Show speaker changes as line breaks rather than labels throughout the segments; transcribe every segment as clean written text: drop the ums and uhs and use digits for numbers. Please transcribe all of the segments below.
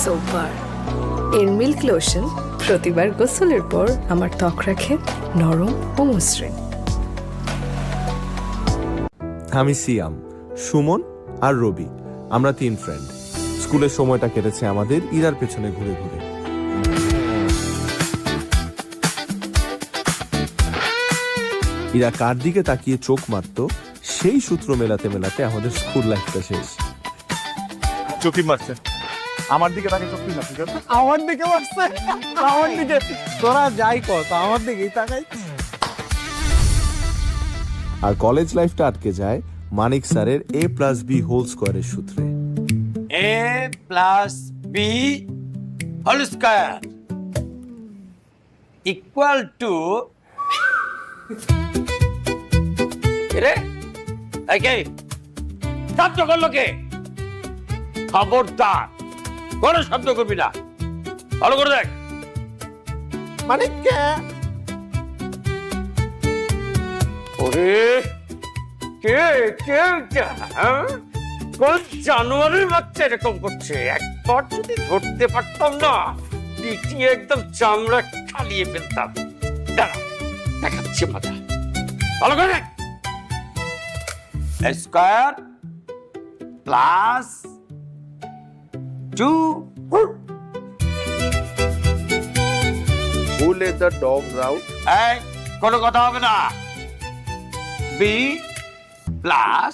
সোপার এর milk lotion প্রতিবার গোসলের পর আমার ত্বক রাখে নরম ও মসৃণ।
আমি সিয়াম, সুমন আর রবি, আমরা 3 ফ্রেন্ড। স্কুলের সময়টা কেটেছে আমাদের ইরার পেছনে ঘুরে ঘুরে। ইরা কার দিকে তাকিয়ে চোখ মারত, সেই সূত্র মেলাতে মেলাতে আমাদের স্কুল লাইফটা শেষ।
চোখই মারছে আমার দিকে, তাকে চোখই মারছে আমার দিকে মারছে, আমার দিকে। তোরা যাই কর, আমার দিকেই তাকাই।
আর কলেজ লাইফটা আটকে যায় মানিক স্যারের A+B² সূত্রে।
A+B² equal to রে একে শব্দ করলো কে? খবরদার কোনো শব্দ করবি না, ভালো করে দেখ।
মানে কে?
ওরে কে কে কে, হ্যাঁ? কোন জানোয়ারের বাচ্চা এরকম করছে? একবার যদি ধরতে পারতাম না, পিটিয়ে একদম চামড়া খালিয়ে ফেলতাম। দাঁড়া, দেখাচ্ছে মজা, ভালো করে দেখ। Square plus 2
Who let the dogs out?
এই কোনো কথা হবে না। বি প্লাস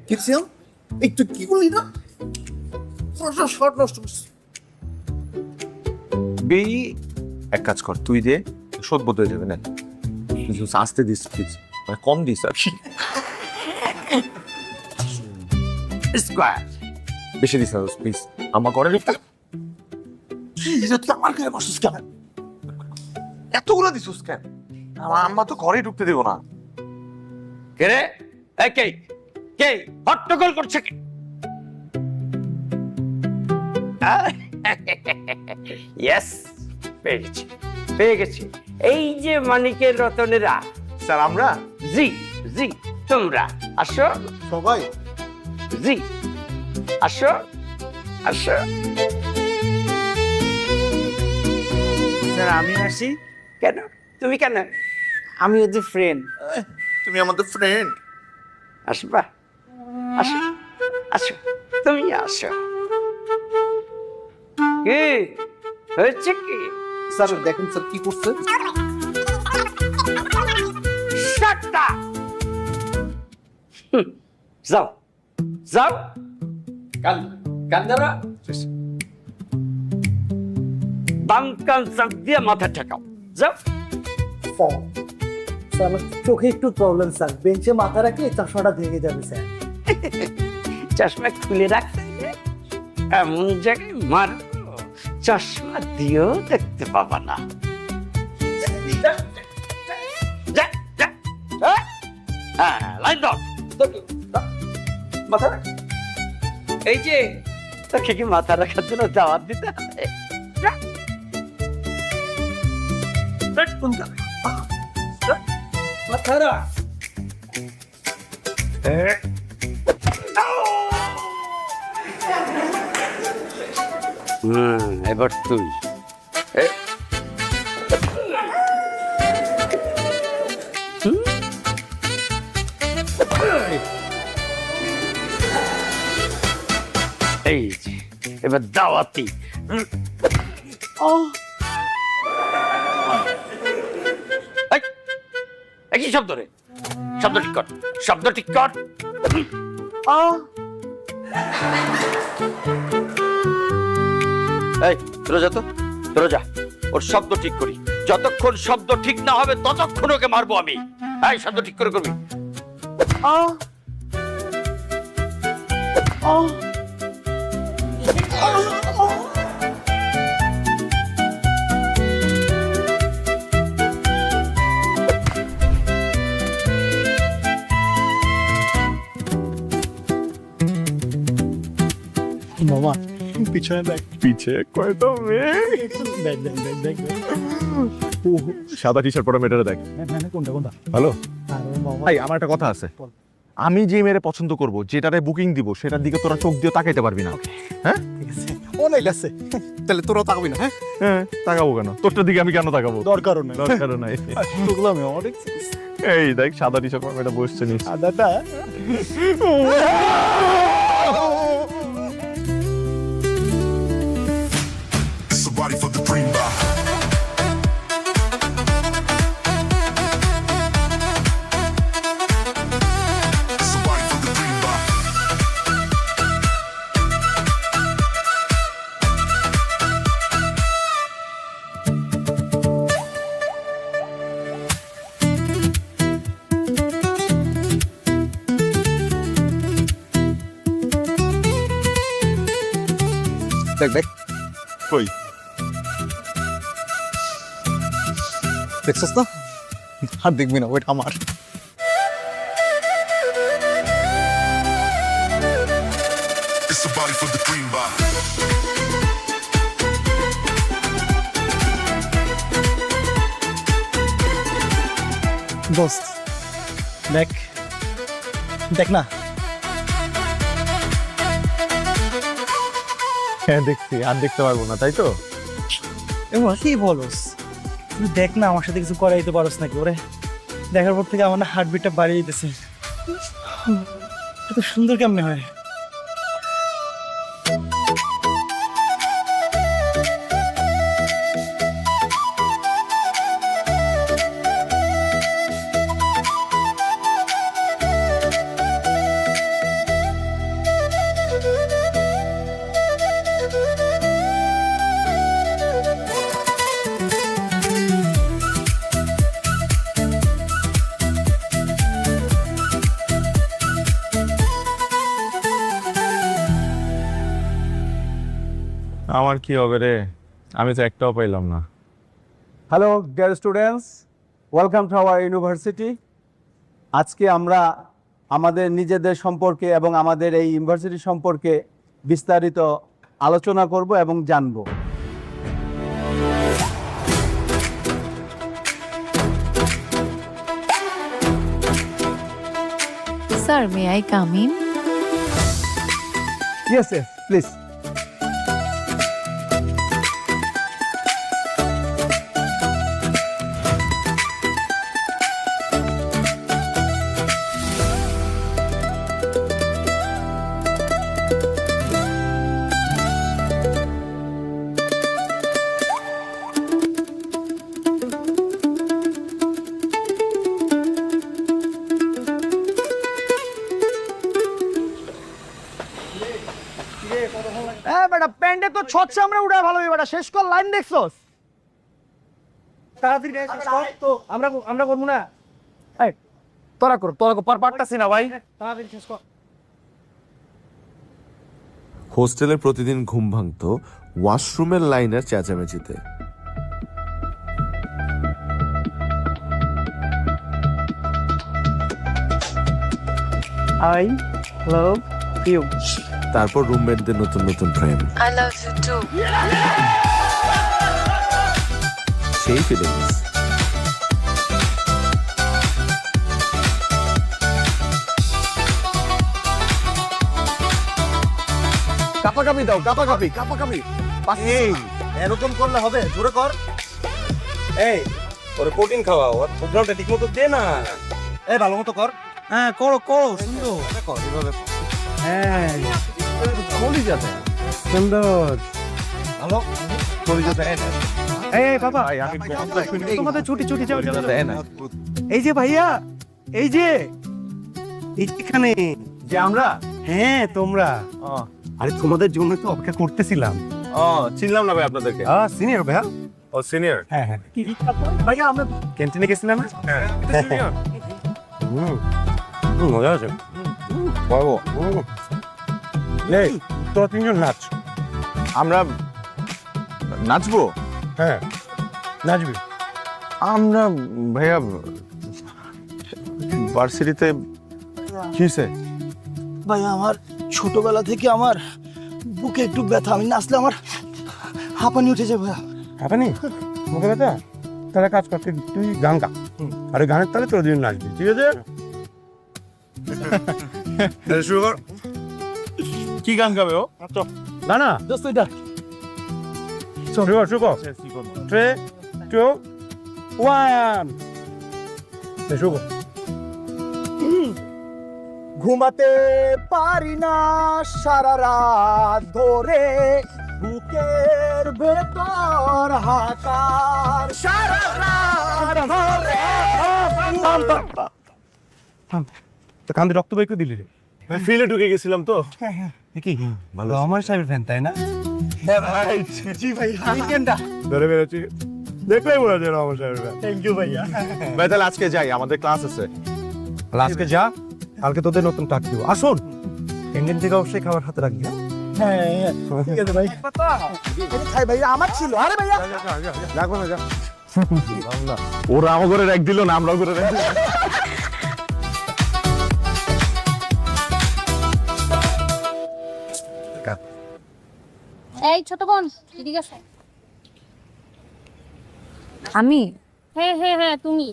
কিরছিলাম একটু কি করলি না? শর্ট নষ্ট করছিস।
বি
এক কাজ কর, তুই দে, শোধ বোধ হয়ে যাবে না। আসতে দিস প্লিজ, মানে কম দিস আর কি।
স্কয়ার
বেশি দিস না প্লিজ, আমার ঘরে ঢুকতে।
তুই আমার গায়ে বসছিস কেন? এতগুলো দিছিস কেন? আমার আম্মা তো ঘরে ঢুকতে দেবো না।
কে রে? এই কে কে হট্টগোল করছে কে? ইয়েস, পেয়ে গেছি পেয়ে গেছি। এই যে মানিকের রতনেরা।
স্যার আমরা
জি জি, তোমরা আসো
সবাই।
জি, আসো আসো।
স্যার আমি আসি?
কেন তুমি কেন?
আমি ওদের ফ্রেন্ড।
তুমি আমাদের ফ্রেন্ড।
আসবা, আসো আসো, তুমি আসো। কি হয়েছে কি?
স্যার দেখেন স্যার কি করছে।
Shut up! যাও যাও, কান্দারা বাম কান চাপ দিয়ে মাথা ঠেকাও, যাও।
স্যার স্যার আমার চোখে একটু প্রবলেম স্যার, বেঞ্চে মাথা রাখলে চশমাটা ভেঙে যাবে স্যার।
চশমা খুলে রাখতে হবে, এমন জায়গায় মারবো চশমা দিয়েও দেখতে পাবা না। যা, যা, হ্যাঁ, লাইন দাও। মাথা রাখ। এই যে তোকে কি মাথা রাখার জন্য দাওয়াত দিতে হবে? যা। মাথা রাখ। এবার তুই এই যে এবার দাওয়াতি। একই শব্দ রে, শব্দ ঠিক কর, শব্দ ঠিক কর। এই তোরা যা তো, তোরা যা, ওর শব্দ ঠিক করি। যতক্ষণ শব্দ ঠিক না হবে ততক্ষণ ওকে মারবো আমি। এই শব্দ ঠিক করে করবি।
মামা পিছনে দেখ,
পিছে কয়টা মেয়ে,
দেখ দেখ দেখ দেখ দেখ।
সাদা টি শার্ট পরা মেয়েটা দেখ,
কোনটা কোনটা?
ভালো।
আরে মামা
ভাই আমার একটা কথা আছে,
আমি যে মেয়েরে পছন্দ করব, যেটারে বুকিং দিব, সেটার দিকে তোরা চোখ দিয়ে তাকাইতে পারবি না। হ্যাঁ
ঠিক আছে, অনেক আছে। তাহলে তোরা তাকাবি না? হ্যাঁ,
হ্যাঁ, তাকাবো কেন? তোরটার দিকে আমি কেন তাকাবো?
দরকারও নেই।
দরকারও নাই।
আমি অনেক
এই দেখ সাদা টি-শার্ট পরে এটা বসছে নিস।
আদাটা
Somebody for the green bar. Somebody for the green bar.
দেখ দেখ,
কই?
দেখছিস না? আর দেখবি না, ওইটা আমার।
It's somebody for the green bar.
দোস্ত দেখ, দেখ না।
হ্যাঁ দেখছি, আর দেখতে পারবো না, তাই তো?
এবার কি বলস? তুই দেখ না, আমার সাথে কিছু করাইতে পারস নাকি? ওরে দেখার পর থেকে আমার না হার্টবিটটা বাড়িয়ে দিতেছে। এত সুন্দর কেমনে হয়?
আমার কি হবে রে? আমি তো একটাও পাইলাম না।
Hello dear students, welcome to our university. আজকে আমরা আমাদের নিজেদের সম্পর্কে এবং আমাদের এই ইউনিভার্সিটি সম্পর্কে বিস্তারিত আলোচনা করব এবং জানব।
Sir, may I come in?
Yes yes please.
বেটা প্যান্ডে তো ছচ্ছে, আমরা উড়ায় ভালো বেটা। শেষ কর, লাইন দেখছস? তাড়াতাড়ি তো আমরা করবো না। এই তোরা কর, পারতাছি না ভাই। তাড়াতাড়ি শেষ কর।
হোস্টেলে প্রতিদিন ঘুম ভাঙতো ওয়াশরুমের লাইনের চেঁচামেচিতে।
I love you.
তারপর রুমমেটদের নতুন নতুন প্রেম,
I love you too.
সেই ফিলিংস।
কাপাকাপি দাও, কাপাকাপি, কাপাকাপি।
এই এরকম করলে হবে? জোরে কর।
এই ওরে প্রোটিন খাওয়া, ওর প্রোগ্রামটা ঠিকমতো দে না।
এই ভালো মতো কর। হ্যাঁ করো করো, সুন্দর কর, এভাবে কর। হ্যাঁ
কলি যাতে
সুন্দর, ভালো।
কলি যাতে
এই বাবা,
ভাই আমি কথা শুনি।
তোমাদের ছুটি ছুটি যাও যাও, যাও।
দেয় না।
এই যে ভাইয়া, এই যে এখানে
যে আমরা
হ্যাঁ তোমরা,
ও
আরে তোমাদের জন্য তো অপেক্ষা করতেছিলাম।
চিনলাম না ভাই আপনাদেরকে।
সিনিয়র ভাইয়া।
ও সিনিয়র।
হ্যাঁ হ্যাঁ ভাইয়া, আমরা ক্যান্টিনে গেছিলাম না?
হ্যাঁ সিনিয়র। মজা আছে। বাবু
এই তোরা তিনজন নাচ।
আমরা নাচবো?
হ্যাঁ নাচবি।
আমরা ভাইয়া ভার্সিটিতে কিসে
ভাই আমার ছোটবেলা থেকে আমার বুকে একটু ব্যথা, আমি নাচলে আমার হাঁপানি উঠে যায় ভাইয়া।
হাঁপানি মুখে ব্যথা? তাহলে কাজ করতে, তুই গান গা, আর ওই গানের তালে তোর দিন নাচবি, ঠিক আছে?
শুরু কর। কি গান গাবে ও?
না না
দোস্ত এটা
শুরু কর 3 2 1 শুরু কর।
ঘুমাতে পারি না সারা রাত ধরে, বুকের ভেতর হাকার সারা রাত ধরে।
তো কান্দে রক্ত বের করে দিলি রে।
ফিলে ঢুকে গেছিলাম তো।
কি ভালো আমার সাহেবের ফ্যান তাই না?
জি ভাই উইকেন্ডটা
ধরে বেরোচ্ছি, দেখলেই বোঝা যায় আমার সাহেবের।
থ্যাংক ইউ ভাইয়া।
ভাই তাহলে আজকে যাই, আমাদের ক্লাস আছে।
আজকে যা, কালকে তোদের নতুন টাক দিব। আসুন ইন্ডিয়ান থেকে অবশ্যই খাবার হাতে রাখবি।
হ্যাঁ ঠিক আছে ভাই। খাই ভাই আমার ছিল। আরে ভাইয়া
রাখবো না, যা। ওরা আমার করে রেখ দিল না, আমরাও করে রেখ দিলাম।
এই ছোট বোন এদিকে আসো।
আমি
হ্যাঁ হ্যাঁ হ্যাঁ তুমি।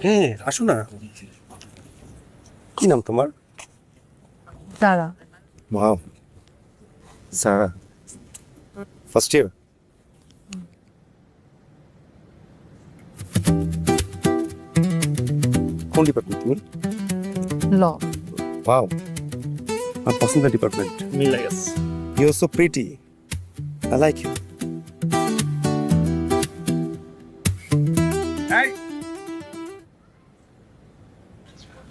হ্যাঁ আসো না। কি নাম তোমার?
সারা।
ওয়াও সারা, ফার্স্ট ইয়ার? কোন ডিপার্টমেন্ট তুমি?
ল।
ওয়াও, আমার পছন্দের ডিপার্টমেন্ট।
মিলে গেছে।
You are so pretty, I like you.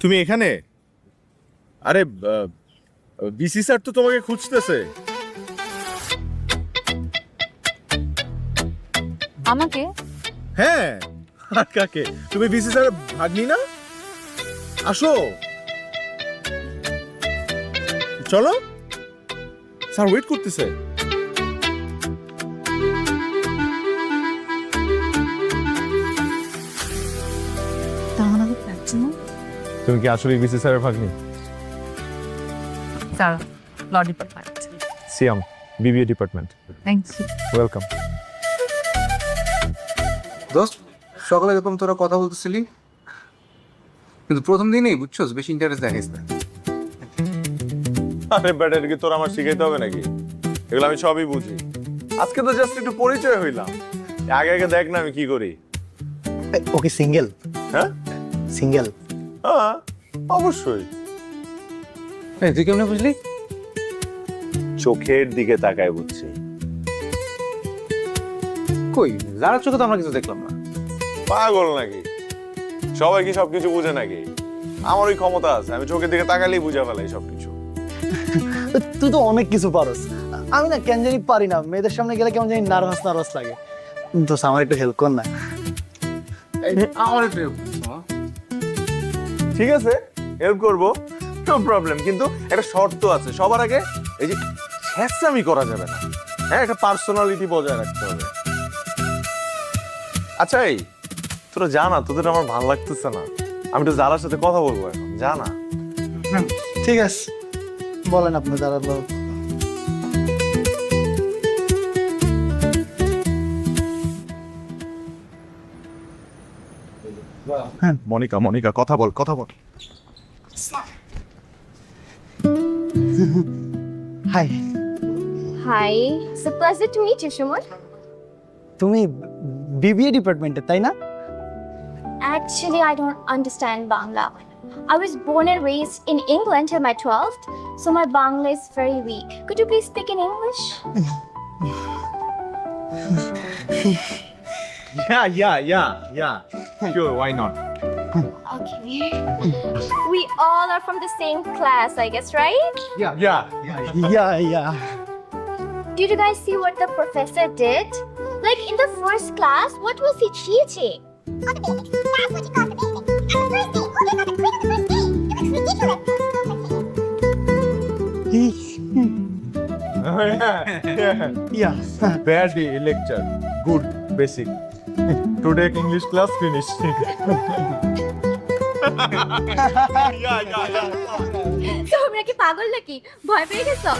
তুমি এখানে? আরে বিসি স্যার তো তোমাকে খুঁজতেছে।
আমাকে?
হ্যাঁ, আর কাকে? তুমি বিসি স্যার ভাগ্নি না? আসো, চলো, স্যার ওয়েট করতেছে।
তাহলে পাচ্ছি না।
তুমি কি আসলে বিসি স্যারের ভাগ্নি?
Sara, law department.
Siam, BBA department.
Thank you.
Welcome.
দোস্ত, সকালে এরকম তোরা কথা বলতেছিলি, কিন্তু প্রথম দিনেই বুঝছস বেশি ইন্টারেস্ট দেখাইস না।
আরে ব্যাটার কি তোর আমার শিখাইতে হবে নাকি? এগুলো আমি সবই বুঝি। আজকে তো জাস্ট একটু পরিচয় হইলাম, আগে আগে দেখ না আমি কি করি।
ওকে সিঙ্গেল?
হ্যাঁ
সিঙ্গেল।
হ্যাঁ অবশ্যই।
এই তুই কেমনে বুঝলি?
চোখের দিকে তাকায় বুঝছি।
কই যারা চোখে তো আমরা কিছু দেখলাম না।
পাগল নাকি? সবাই কি সবকিছু বুঝে নাকি? আমার ওই ক্ষমতা আছে, আমি চোখের দিকে তাকালেই বুঝে ফেলাই সবকিছু।
তুই তো অনেক কিছু পারস, আমি না কেন জানি পারি না। মেয়েদের সামনে গেলে কেমন জানি নার্ভাস নার্ভাস লাগে। তো আমার একটু হেল্প কর না।
আমার একটু
ঠিক আছে, হেল্প করবো, নো প্রবলেম। কিন্তু একটা শর্ত আছে, সবার আগে এই যে হ্যাসামি করা যাবে না। হ্যাঁ, একটা পার্সোনালিটি বজায় রাখতে হবে। আচ্ছা, এই তোরা জানা তোদের আমার ভালো লাগতেছে না, আমি একটু জালার সাথে কথা বলবো এখন, জানা?
ঠিক আছে, বলেন আপনি দাঁড়ালো।
মনিকা, মনিকা, কথা বল, কথা বল।
Hi.
Hi, so pleasure to meet you Suman.
তুমি বিবিএ ডিপার্টমেন্টে তাই না?
Actually, I don't understand Bangla. I was born and raised in England till my 12th, so my Bangla is very weak. Could you please speak in English?
Yeah. Sure, why not?
Okay. We all are from the same class, I guess, right?
Yeah.
Yeah.
Did you guys see what the professor did? Like in the first class, what was he teaching?
On the basics. That's what you call the basics. And the first day, oh, they got the quiz on the first day. It looks ridiculous.
Yeah.
Bad lecture. Good, basic. Today English class finished.
তোমরা কি পাগল নাকি? ভয় পেয়ে গেছো?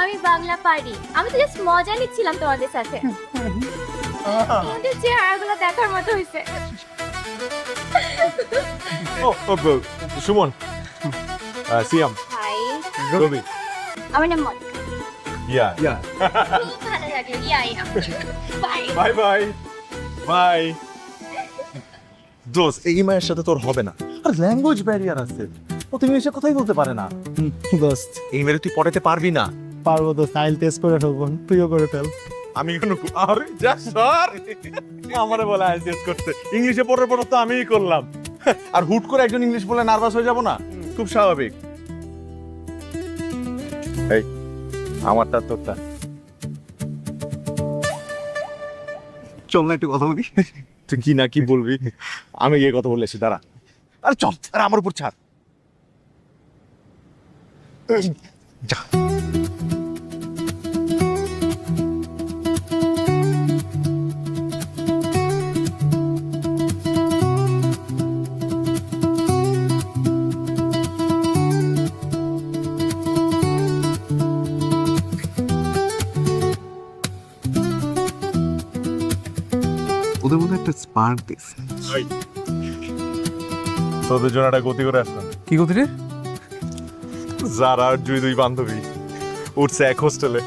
আমি বাংলা পারি, আমি তো জাস্ট মজা নিচ্ছিলাম তোমাদের সাথে। তোমাদের চেহারাগুলো দেখার মতো হয়েছে।
সুমন, সিয়াম,
হাই,
রবি,
আমার নাম মনিকা।
ইয়া
খুব ভালো লাগে। ইয়া বাই।
Bye bye by. দোস্ত, এই মায়ের সাথে তোর হবে না, আর ল্যাঙ্গুয়েজ ব্যারিয়ার আছে, ও তুমি এসে কথাই বলতে পারে না।
দোস্ত
এই মেরে তুই পড়াতে পারবি না।
পারবো তো, সাইল টেস্ট করে ফেলবো, তুইও করে ফেল।
আমি কেন? আরে যা সর, আমারে বলে আইএলটিএস করতে, ইংলিশে পড়ার পর তো আমিই করলাম। আর হুট করে একজন ইংলিশ বলে নার্ভাস হয়ে যাব না? খুব স্বাভাবিক। এই আমারটা তোরটা।
চল না একটু কথা বলি।
তুই কি না কি বলবি, আমি গিয়ে কথা বলেছি, দাঁড়া। আরে চল, আরে আমার উপর ছাড়। যা।
ওদের মধ্যে একটা স্পার্ক দিচ্ছে।
তোদের জন্য একটা গতি করে আসলাম।
কি গতি রে?
যারা আর দুই বান্ধবী উঠছে এক হোস্টেলে,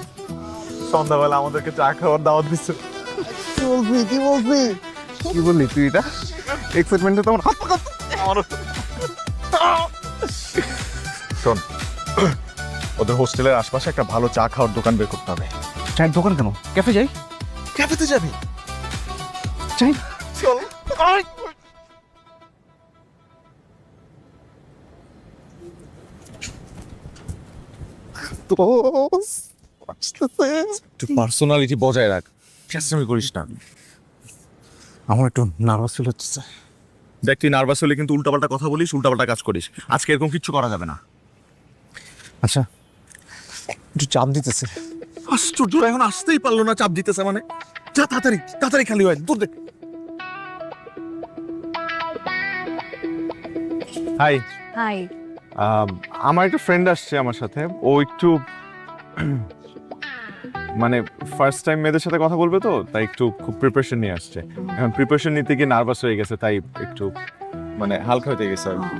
সন্ধ্যাবেলা আমাদেরকে চা খাওয়ার দাওয়াত দিচ্ছে।
কি বললি তুই এটা? এক্সাইটমেন্টে তো আমার হাত পা কাঁপছে।
শোন, ওদের হোস্টেলের আশপাশে একটা ভালো চা খাওয়ার দোকান বের করতে হবে।
চায়ের দোকান কেন? ক্যাফে যাই?
ক্যাফেতে যাবি?
যাই।
চল। তুই পার্সোনালিটি বজায় রাখ, চেষ্টামি করিস না।
আমার একটু নার্ভাস ফিল হচ্ছে।
দেখ, তুই নার্ভাস হলে কিন্তু উল্টাপাল্টা কথা বলিস, উল্টাপাল্টা কাজ করিস। আজকে এরকম কিচ্ছু করা যাবে না।
আচ্ছা, একটু চাপ দিতেছে।
আশ্চর্য, এখন আসতেই পারলো না, চাপ দিতেছে মানে। যা তাড়াতাড়ি তাড়াতাড়ি খালি হয়, দূর দেখ। Hi,
hi.
আমার একটা ফ্রেন্ড আসছে আমার সাথে, ও একটু মানে ফার্স্ট টাইম মেয়েদের সাথে কথা বলবে তো, তাই একটু খুব প্রিপারেশন নিয়ে আসছে। এখন প্রিপারেশন নিতে গিয়ে নার্ভাস হয়ে গেছে, তাই একটু মানে হালকা হতে গেছে আর কি।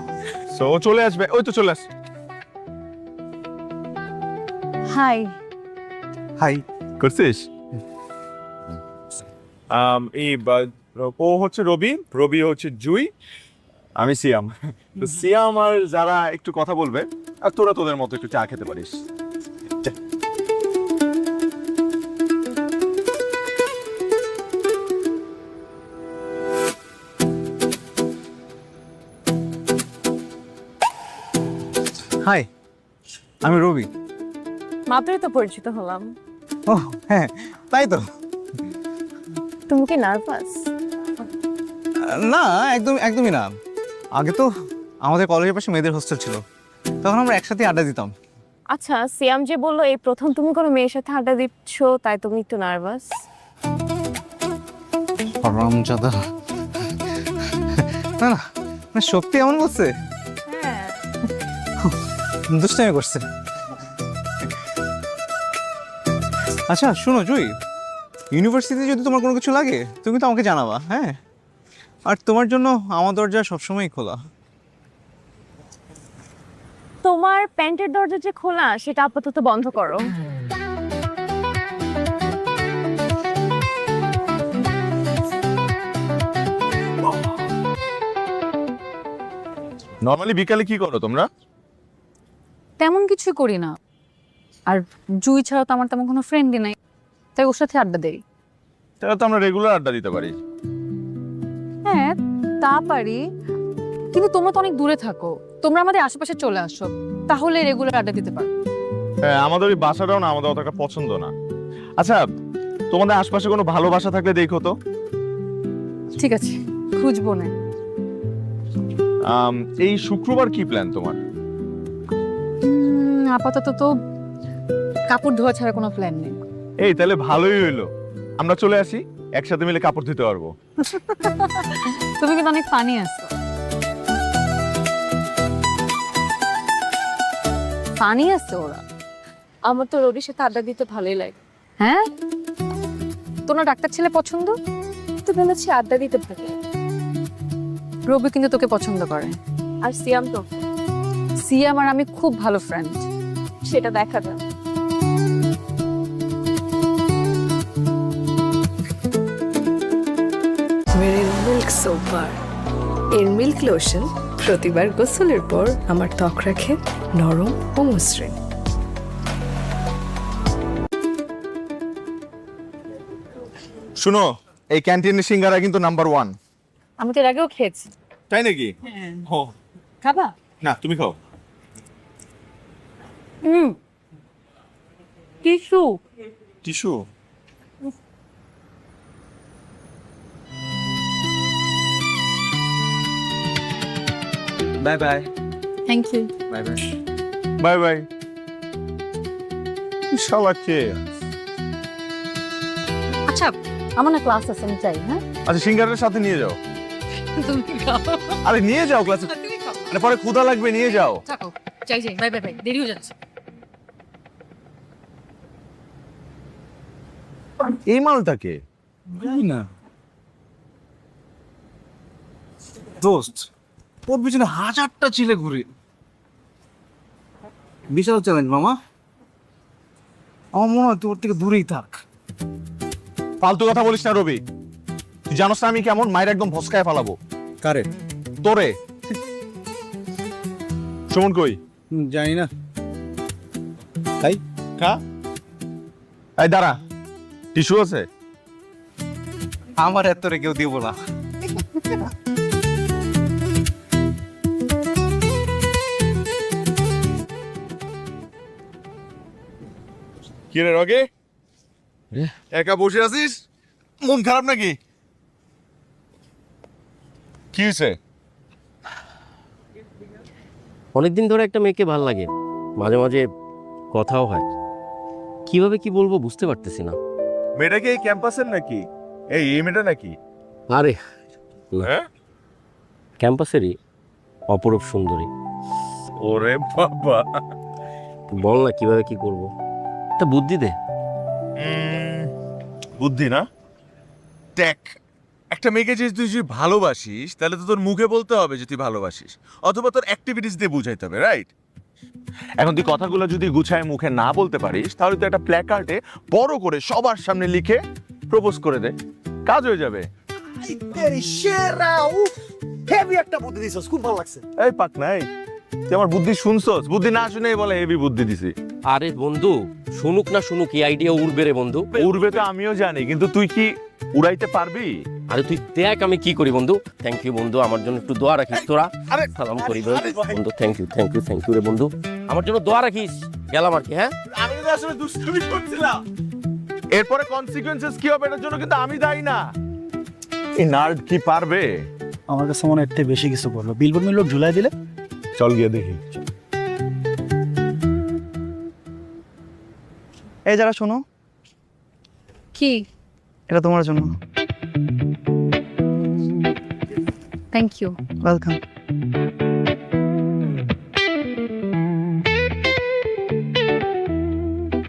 সো ও চলে আসবে, ওই তো চলে আসছে।
হাই।
হাই করছিস? ও হচ্ছে রবি, রবি হচ্ছে জুই, আমি সিয়াম। তো সিয়াম আর যারা একটু কথা বলবে, আর তোরা তোদের মতো একটু চা খেতে পারিস।
হাই, আমি রবি।
মাত্রই তো পরিচিত হলাম।
ও হ্যাঁ, তাই তো।
তুমি কি নার্ভাস?
না, একদমই না। আগে তো আমাদের কলেজের পাশে মেয়েদের হোস্টেল ছিল, তখন আমরা একসাথে আড্ডা দিতাম।
আচ্ছা, সিয়াম যে বললো এই প্রথম তুমি কোনো মেয়ের সাথে আড্ডা দিচ্ছ, তাই তুমি একটু নার্ভাস?
হারামজাদা। না না, সত্যি এমন বলছে?
হ্যাঁ।
দুষ্টামি করছে। আচ্ছা শোনো জুই, ইউনিভার্সিটিতে যদি তোমার কোনো কিছু লাগে তুমি তো আমাকে জানাবা, হ্যাঁ? আর তোমার জন্য আমার দরজা সবসময় খোলা।
তোমার প্যান্টের দরজা যে খোলা, সেটা আপাতত বন্ধ করো।
নরমালি বিকালে কি করো তোমরা?
তেমন কিছু করি না, আর জুই ছাড়া তো আমার তেমন কোনো ফ্রেন্ডই নাই, তাই ওর সাথে আড্ডা দেই।
তাহলে তো আমরা রেগুলার আড্ডা দিতে পারি।
হ্যাঁ তা পারি, কিন্তু তোমরা তো অনেক দূরে থাকো, তোমরা আমাদের আশেপাশে চলে আসো, তাহলে রেগুলার আড্ডা দিতে পারো।
হ্যাঁ, আমাদের ওই বাসাটাও না আমাদের অতটা পছন্দ না। আচ্ছা, তোমাদের আশপাশে কোনো ভালো বাসা থাকলে দেখো তো।
ঠিক আছে, খুঁজবো না।
এই শুক্রবার কি প্ল্যান তোমার?
আপাতত তো কাপড় ধোয়া ছাড়া কোনো প্ল্যান নেই।
এই তাহলে ভালোই হইলো, আমরা চলে আসি, একসাথে মিলে কাপড় ধুতে পারবো।
তুমি কিন্তু অনেক ফানি আছো। ফানি আছে ওরা। আমার তো রবির সাথে আড্ডা দিতে ভালোই লাগে। হ্যাঁ, তোর না ডাক্তার ছেলে পছন্দ?
তো ভেবেছি আড্ডা দিতে পারি।
রবি কিন্তু তোকে পছন্দ করে।
আর সিয়াম তো
সিয়াম আর আমি খুব ভালো ফ্রেন্ড।
সেটা দেখা যাবে।
মেরে মিল্ক সোপার এর মিল্ক লোশন প্রতিবার গোসলের পর আমার ত্বক রাখে নরম ও মসৃণ।
শুনো, এই ক্যান্টিনের সিঙ্গারা কিন্তু নাম্বার 1।
আমি তো এর আগেও খেয়েছি।
তাই নাকি? ও
খাবা?
না, তুমি খাও।
Tissue.
Tissue?
Bye bye.
Thank you.
Bye bye.
Bye bye. শালা কে?
আচ্ছা, আমার না ক্লাস আছে, আমি চাই। হ্যাঁ,
আচ্ছা, সিঙ্গারের সাথে নিয়ে যাও।
তুমি খাও।
আরে নিয়ে যাও ক্লাসে।
তুমি খাও।
আরে পরে ক্ষুধা লাগবে, নিয়ে যাও।
থাকো। চাই চাই। By bye by. দেরি হয়ে যাচ্ছে।
এই মালটাকে
না দোস্ত, ওর পিছনে হাজারটা ছেলে ঘুরে। বিশাল চ্যালেঞ্জ মামা। আমার মনে হয় তোর থেকে দূরেই থাক।
ফালতু কথা বলিস না রবি। তুই জানোস না আমি কেমন? মায়ের একদম ভস্কায় ফালাবো।
কারে?
তোরে। সুমন কই?
জানি না। তাই
খা। এই দাঁড়া, টিস্যু আছে?
আমার এত রে কেউ দিব না।
কি রে রগে, একা বসে আছিস? মন খারাপ নাকি? কি হয়েছে?
অনেকদিন ধরে একটা মেয়েকে ভাল লাগে, মাঝে মাঝে কথাও হয়, কিভাবে কি বলবো বুঝতে পারতেছি না।
মেয়েটা কি এই ক্যাম্পাসের নাকি? এই মেয়েটা নাকি?
আরে
হ্যাঁ,
ক্যাম্পাসেরই অপরূপ সুন্দরী।
ওরে বাবা,
বল না কিভাবে কি করব, একটা বুদ্ধি দে।
বুদ্ধি না? দেখ, একটা মেয়েকে যদি তুই ভালোবাসিস তাহলে তো তোর মুখে বলতে হবে যে তুই ভালোবাসিস, অথবা তোর অ্যাক্টিভিটিস দিয়ে বুঝাইতে হবে, রাইট? এখন তুই কথাগুলো যদি গুছায় মুখে না বলতে পারিস তাহলে তুই একটা প্ল্যাকার্ডে বড় করে সবার সামনে লিখে প্রপোজ করে দে, কাজ হয়ে যাবে।
হেভি একটা বুদ্ধি দিছস, খুব ভালো লাগছে।
এই পাক নাই, তুই আমার বুদ্ধি শুনছস? বুদ্ধি না শুনেই বলে হেভি বুদ্ধি দিছি।
আরে বন্ধু, শুনুক না শুনুক, এই আইডিয়া উড়বে রে বন্ধু।
উড়বে তো আমিও জানি, কিন্তু তুই কি উড়াইতে পারবি?
আরে তুই দেখ আমি কি করি বন্ধু। থ্যাংক ইউ বন্ধু, আমার জন্য একটু দোয়া রাখিস তোরা।
আরে
সালাম করি বন্ধু। Thank you thank you thank you রে বন্ধু, আমার জন্য দোয়া রাখিস। গেলাম আর কি। হ্যাঁ,
আমি তো আসলে দুষ্টুমি করছিলাম। এরপরে কনসিকুয়েন্সেস কি হবে এটার জন্য কিন্তু আমি দায়ী না। এই নার্ড কি পারবে?
আমার কাছে মনে হয় এর থেকে বেশি কিছু করলো। বিলবোর্ড মিলবোর্ড ঝুলাই দিলে।
চল গিয়ে দেখি।
এই যারা শোনো,
কি?
এটা তোমার জন্য।
Thank you.
Welcome.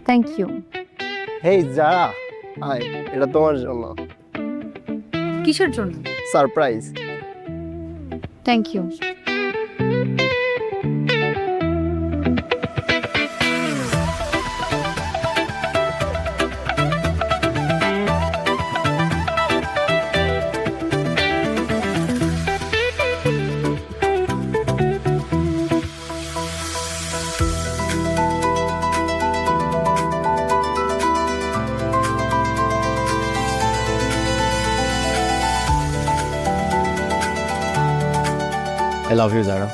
Thank you.
এই যারা, হাই, এটা তোমার জন্য
কিসের জন্য?
Surprise.
Thank you.
I love you, Zara.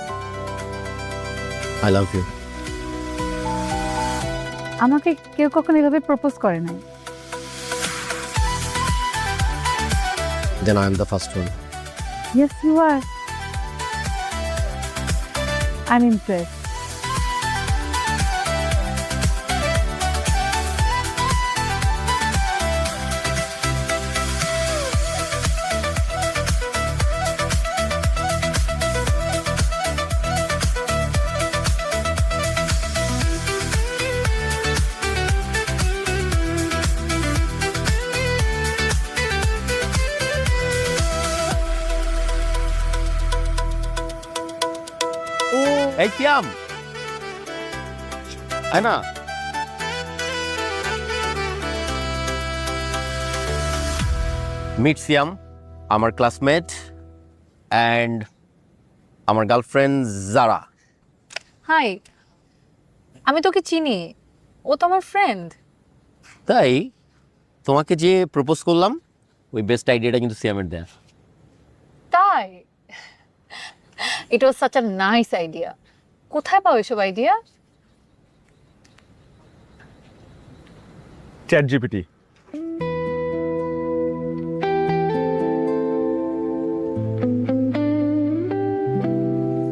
I love you.
আমাকে কেউ কখনো এভাবে প্রপোজ করে নাই।
Then I am the first one.
Yes, you are. I'm impressed.
এই সিয়াম, আয় না। মিট সিয়াম, আমার ক্লাসমেট অ্যান্ড আমার গার্লফ্রেন্ড জারা।
হাই, আমি তোকে চিনি, ও তো আমার ফ্রেন্ড।
তাই তোমাকে যে প্রপোজ করলাম ওই বেস্ট আইডিয়াটা কিন্তু সিয়ামের দেয়া।
তাই? It was such a nice idea. কোথায় পাও এসব আইডিয়া?
Chat GPT.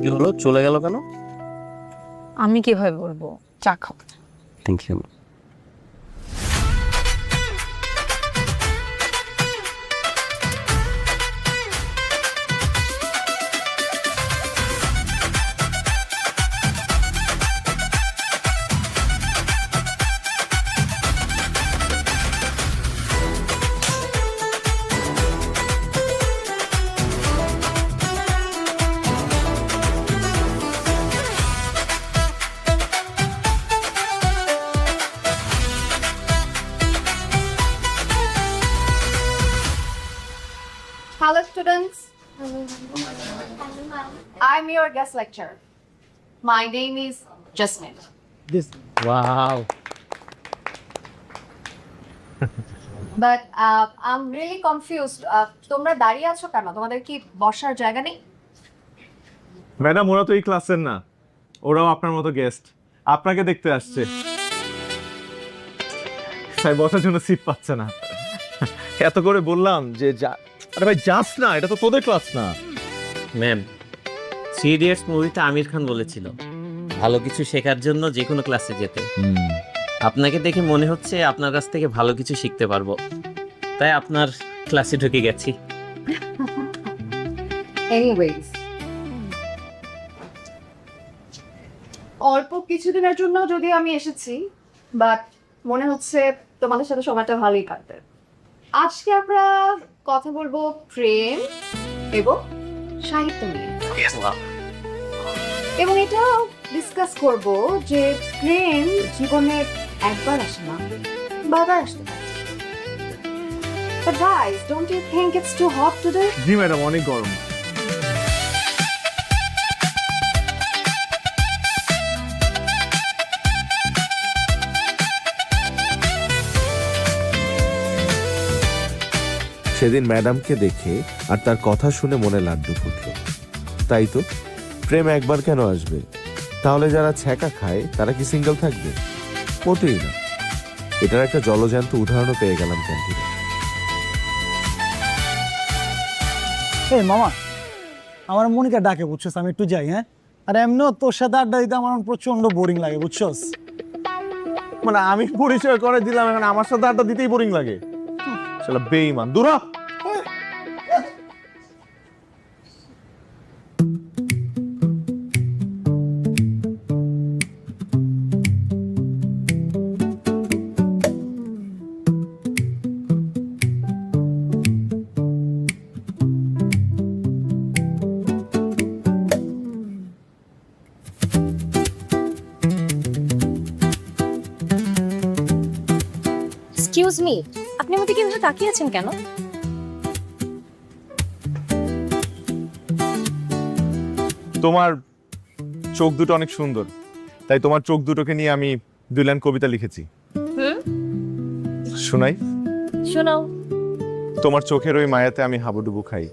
কি হলো, চলে গেল কেন?
আমি কিভাবে বলবো? চা খাও।
Thank you.
Hello students. I'm your guest lecturer. My name is Jasmine.
This
wow,
But I'm really confused. তোমরা দাঁড়িয়ে আছো কেন? তোমাদের কি বসার জায়গা নেই?
ম্যাডাম, ওরা তো এই ক্লাসের না, ওরাও আপনার মতো গেস্ট, আপনাকে দেখতে আসছে। তাই বসার জন্য সিট পাচ্ছে না। এত করে বললাম যে আরে ভাই যাস না, এটা তো তোদের ক্লাস না।
ম্যাম, 3 ইডিয়টস মুভিতে আমির খান বলেছিল ভালো কিছু শেখার জন্য যে কোনো ক্লাসে যেতে। আপনাকে দেখে মনে হচ্ছে আপনার কাছ থেকে ভালো কিছু শিখতে পারবো, তাই আপনার ক্লাসে ঢুকে গেছি।
Anyways, অল্প কিছুদিনের জন্য যদি আমি এসেছি, বাট মনে হচ্ছে তোমাদের সাথে সময়টা ভালোই কাটবে। আজকে আমরা কথা বলবো প্রেম এবং সাহিত্য নিয়ে, এবং এটা ডিসকাস করব যে প্রেম জীবনে একবার আসে না, বারবার আসতে পারে। But guys, don't you think it's too hot today?
G madam, অনেক গরম।
সেদিন ম্যাডামকে দেখে আর তার কথা শুনে মনে লাড্ডু ফুটল। তাই তো, প্রেম একবার কেন আসবে? তাহলে যারা ছ্যাঁকা খায় তারা কি সিঙ্গেল থাকবে? মোটেই না। এটার একটা জলজ্যান্ত উদাহরণও পেয়ে গেলাম ক্যান্টিনে।
এই মামা, আমার মনিকা ডাকে, বুঝছস? আমি একটু যাই। হ্যাঁ, আর এমনিও তোর সাথে আড্ডা দিতে আমার প্রচন্ড বোরিং লাগে, বুঝছস?
মানে আমি পরিচয় করে দিলাম, এখন আমার সাথে আড্ডা দিতেই বোরিং লাগে। শালা বেঈমান, দূর হ।
এক্সকিউজ মি, আপনি আমাকে কিভাবে তাকিয়ে আছেন কেন?
তোমার চোখ দুটো অনেক সুন্দর, তাই তোমার চোখ দুটোকে নিয়ে আমি 2 লাইন কবিতা লিখেছি। শোনাই?
শোনাও।
তোমার চোখের ওই মায়াতে আমি হাবুডুবু খাই,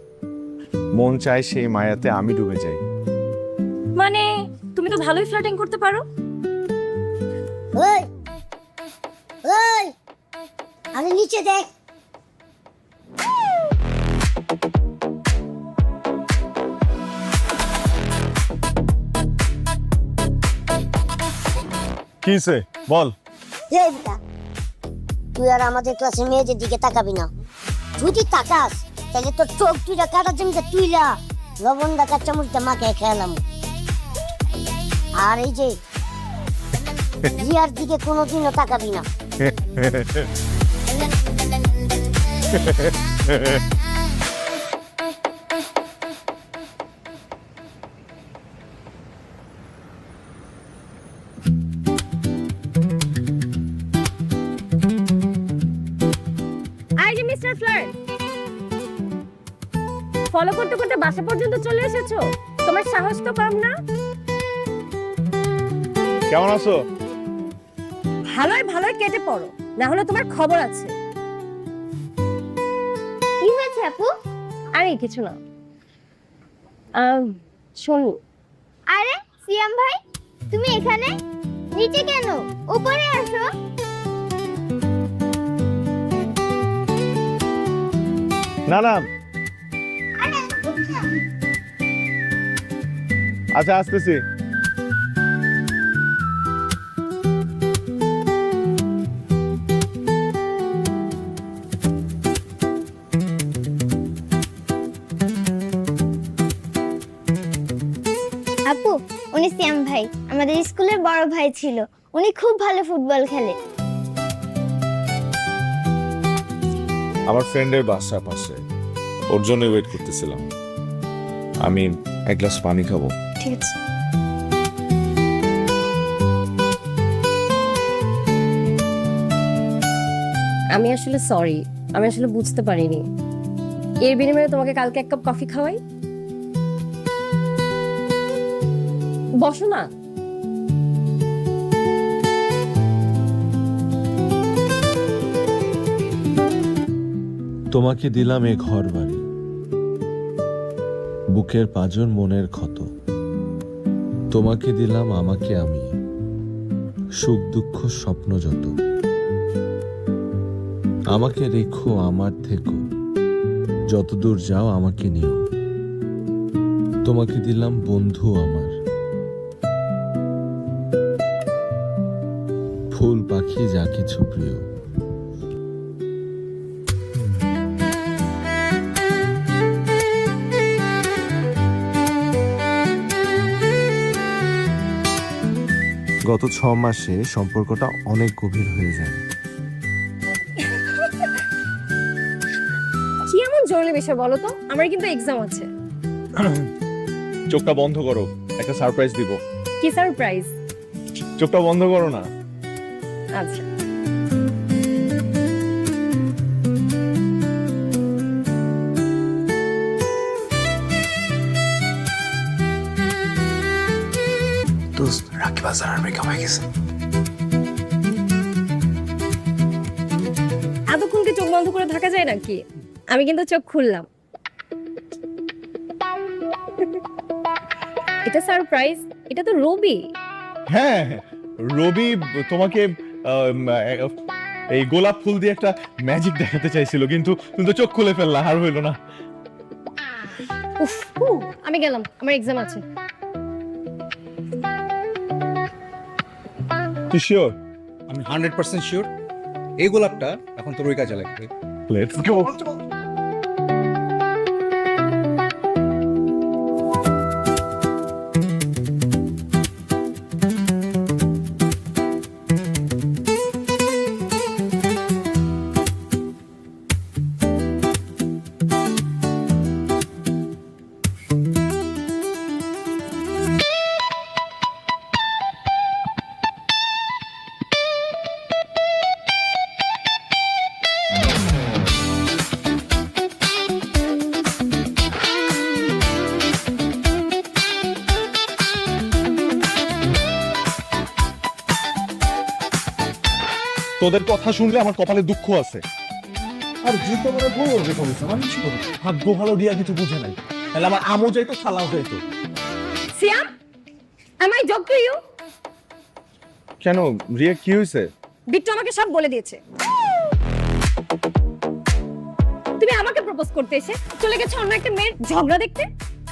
মন চায় সেই মায়াতে আমি ডুবে যাই।
মানে তুমি তো ভালোই ফ্লার্টিং করতে পারো।
ওই ওই, আরে নিচে দেখ।
কিসে বল?
এই বেটা, তুই আর আমাদের ক্লাসের মেয়েদের দিকে তাকাবি না। যদি তাকাস তাহলে তোর চোখ দুইটা কাটা জমিতে তুইলা লবণ ডাকা চামচটা মাকে খেলাম। আর এই যে রিয়ার দিকে কোনোদিনও তাকাবি না।
ফলো করতে করতে বাসা পর্যন্ত চলে এসেছো? তোমার সাহস তো কম না।
কেমন আছো?
ভালোই ভালোই কেটে পড়ো, না হলে তোমার খবর আছে। কি হয়েছে আপু? আরে কিছু না। শোনো। আরে সিয়াম ভাই, তুমি এখানে? নিচে কেন? উপরে আসো।
না না, আচ্ছা আসতেছি।
আপু, উনি সিয়াম ভাই, আমাদের স্কুলের বড় ভাই ছিল। উনি খুব ভালো ফুটবল খেলে।
আমার ফ্রেন্ডের বাসা পাশে, ওর জন্য ওয়েট করতেছিলাম। আমি এক গ্লাস পানি খাবো।
ঠিক আছে।
আমি আসলে সরি, আমি আসলে বুঝতে পারিনি। এর বিনিময়ে তোমাকে কালকে এক কাপ কফি খাওয়াই। বসো না।
তোমাকে দিলাম এ ঘর বাড়ি, বুকের পাঁজর মনের ক্ষত। তোমাকে দিলাম আমাকে আমি, সুখ দুঃখ স্বপ্ন যত। আমাকে রেখো আমার থেকো, যতদূর যাও আমাকে নিও। তোমাকে দিলাম বন্ধু আমার, ফুল পাখি যা কিছু প্রিয়। গত 6 মাসে সম্পর্কটা অনেক গভীর হয়ে যায়।
কি এমন জরুরি বিষয় বলো তো? আমার কিন্তু এক্সাম আছে।
চোখটা বন্ধ করো, একটা সারপ্রাইজ দিব।
কি সারপ্রাইজ?
চোখটা বন্ধ করো না।
আচ্ছা।
দোস্ত, রাকিব হাসান আর ব্রেকআপ হয়ে গেছে।
এতক্ষণ কি চোখ বন্ধ করে থাকা যায় নাকি? আমি কিন্তু চোখ খুললাম। এটা সারপ্রাইজ? এটা তো রবি।
হ্যাঁ, রবি তোমাকে এই গোলাপ ফুল দিয়ে একটা ম্যাজিক দেখাতে চাইছিল, কিন্তু তুমি তো চোখ খুলে ফেললা, আর হইলো না।
উফ, আমি গেলাম, আমার এক্সাম আছে।
তুই শিওর?
আমি 100% শিওর এই গোলাপটা এখন তোর ওই কাজে লাগবে।
Let's go. তোদের কথা শুনলে আমার কপালে দুঃখ আছে।
আর জিতো করে বলবে কমিস আমার কিছু করো, ভাগ্য ভালো দিয়া কিছু বুঝে নাই, তাহলে আমার আমও যাইতো সালাও যাইতো।
সিয়াম, am I job to you?
কেন রিয়া, কি হয়েছে?
বিট্টু আমাকে সব বলে দিয়েছে। তুমি আমাকে প্রপোজ করতে এসে চলে গেছো অন্য একটা মেয়ের ঝগড়া দেখতে।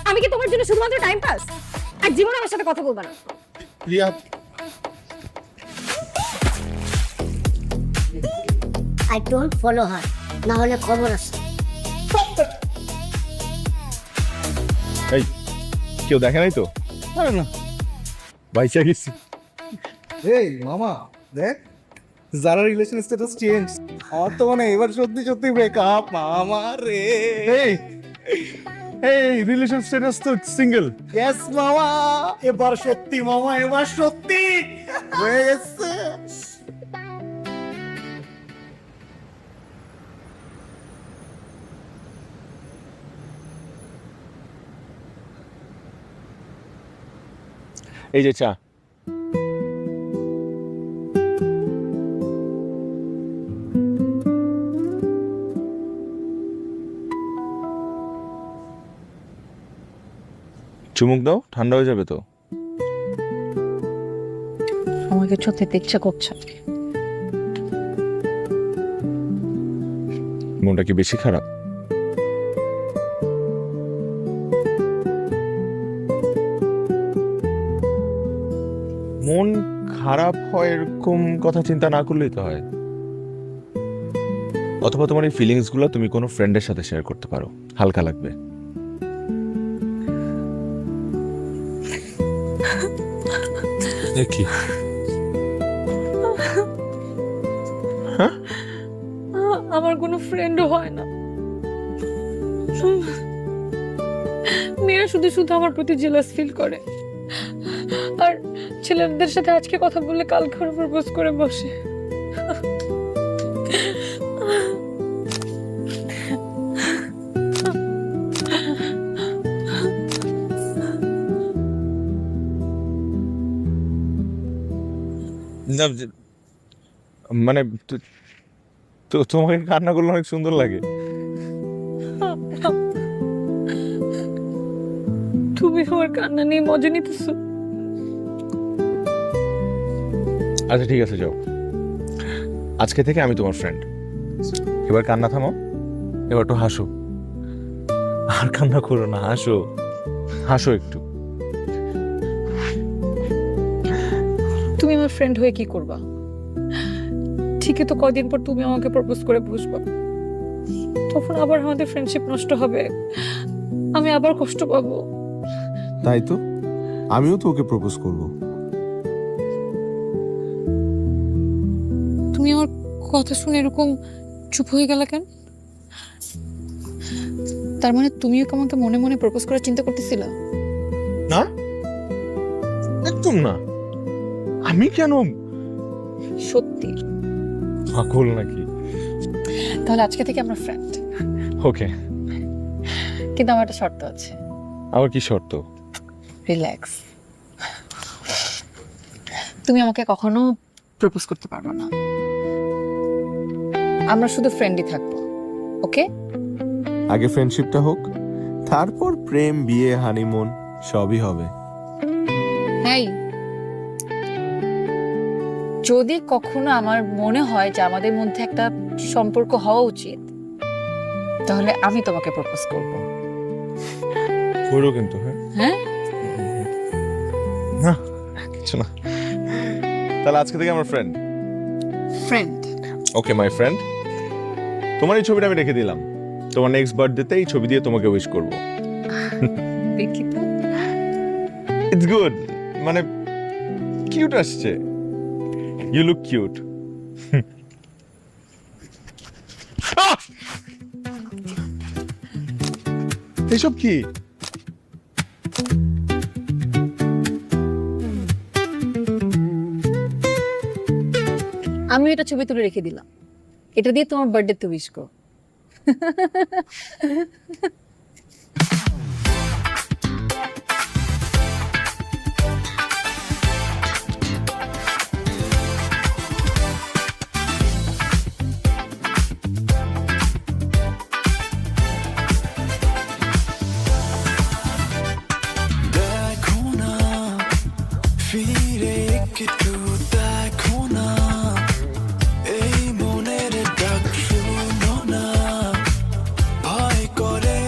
আমি কি তোমার জন্য শুধুমাত্র টাইম পাস? আর জীবনে আমার সাথে কথা বলবা না।
Riya,
I don't follow her, না হলে খবর আছে।
এই কেউ দেখে নাই তো?
আরে না,
বাইচা গেছি।
এই মামা দেখ, যারা রিলেশন স্ট্যাটাস চেঞ্জ। আমার তো মানে এবার সত্যি সত্যি ব্রেকআপ মামা রে।
এই এই রিলেশন স্ট্যাটাস তো সিঙ্গেল।
ইয়েস মামা, এবার সত্যি মামা, এবার সত্যি হয়ে গেছে।
এই যে চা। চুমুক দাও, ঠান্ডা হয়ে যাবে তো।
আমাকে সত্যি ইচ্ছা করছে।
মনটা কি বেশি খারাপ? মন খারাপ হয় এরকম কথা চিন্তা না করলেই তো হয়। অথবা তোমার এই ফিলিংস গুলো তুমি কোনো ফ্রেন্ডের সাথে শেয়ার করতে পারো, হালকা লাগবে। কি
আমার কোনো ফ্রেন্ডও হয় না। মেয়েরা শুধু শুধু আমার প্রতি জেলাস ফিল করে, আর ছেলেদের সাথে আজকে কথা বললে কালকে ওর প্রপোজ করে বসে।
না, মানে তো তোমাকে কান্না করলে অনেক সুন্দর লাগে।
তুমি আমার কান্না নিয়ে মজা নিতেছো?
আচ্ছা ঠিক আছে, যাও, আজকে থেকে আমি তোমার ফ্রেন্ড। এবার কান্না থামো, এবার একটু হাসো। আর কান্না করো না, হাসো, হাসো একটু।
তুমি আমার ফ্রেন্ড হয়ে কি করবা? ঠিকই তো কয়দিন পর তুমি আমাকে প্রপোজ করে বসবা, তখন আবার আমাদের ফ্রেন্ডশিপ নষ্ট হবে, আমি আবার কষ্ট পাবো।
তাই তো, আমিও তো ওকে প্রপোজ করব।
তুমি আমার কথা শুনে এরকম চুপ হয়ে গেলা কেন? তার মানে তুমিও কি আমাকে মনে মনে প্রপোজ করার চিন্তা করতেছিলা?
না, একদম না। আমি কেন?
সত্যি?
পাগল নাকি?
তাহলে আজকে থেকে আমরা ফ্রেন্ড।
ওকে,
কিন্তু আমার একটা শর্ত আছে।
আবার কি শর্ত?
রিল্যাক্স। তুমি আমাকে কখনো প্রপোজ করতে পারবে না, আমরা শুধু ফ্রেন্ডই থাকবো, ওকে?
আগে ফ্রেন্ডশিপটা হোক, তারপর প্রেম, বিয়ে, হানিমুন সবই হবে।
হ্যাঁ, যদি কখনো আমার মনে হয় যে আমাদের মধ্যে একটা সম্পর্ক হওয়া উচিত, তাহলে আমি তোমাকে প্রপোজ করব।
করো কিন্তু। হ্যাঁ
হ্যাঁ,
না কিছু না। তাহলে আজকে থেকে আমার friend.
Friend.
Okay my friend, তোমার এই ছবিটা আমি রেখে দিলাম। তোমার নেক্সট বার্থডেতে এই ছবি দিয়ে তোমাকে উইশ করব।
দেখি তো।
ইটস গুড, মানে কিউট আসছে। You look cute. এসব কি?
আমি এটা ছবি তুলে রেখে দিলাম, এটা দিয়ে তোমার বার্থডেতে উইশ করো।
দেখো না, ফিরে একটু দেখো না, এই মনের ডাক শুনো না, ভয় করে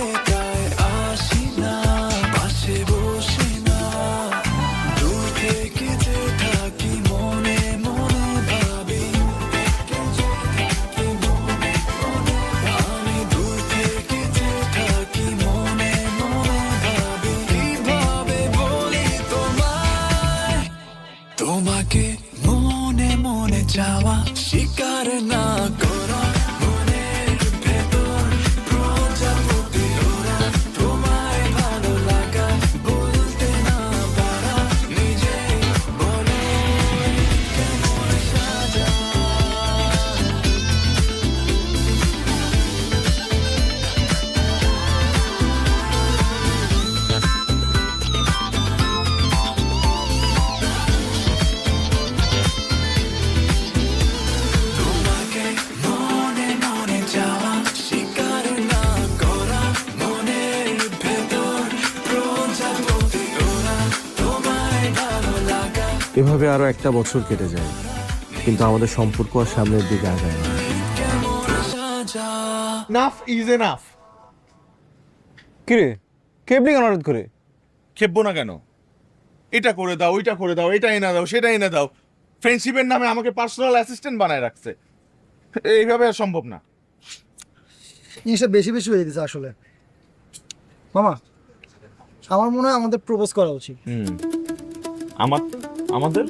এভাবে আরো একটা বছর কেটে যায়, কিন্তু আমাদের সম্পর্ক আর সামনের দিকে আগায় না।
Naf is enough.
কিরে কেবলি কেন হঠাৎ করে?
খেপবো না কেন? এটা করে দাও, ওইটা করে দাও, এটা এনে দাও, সেটা এনে দাও। ফ্রেন্ডশিপের নামে আমাকে পার্সোনাল অ্যাসিস্ট্যান্ট বানায় রাখছে। এইভাবে আর সম্ভব না।
জিনিসটা বেশি বেশি হয়ে গেছে আসলে। মামা, আমার মনে হয় আমাদের প্রপোজ করা উচিত।
আমাদের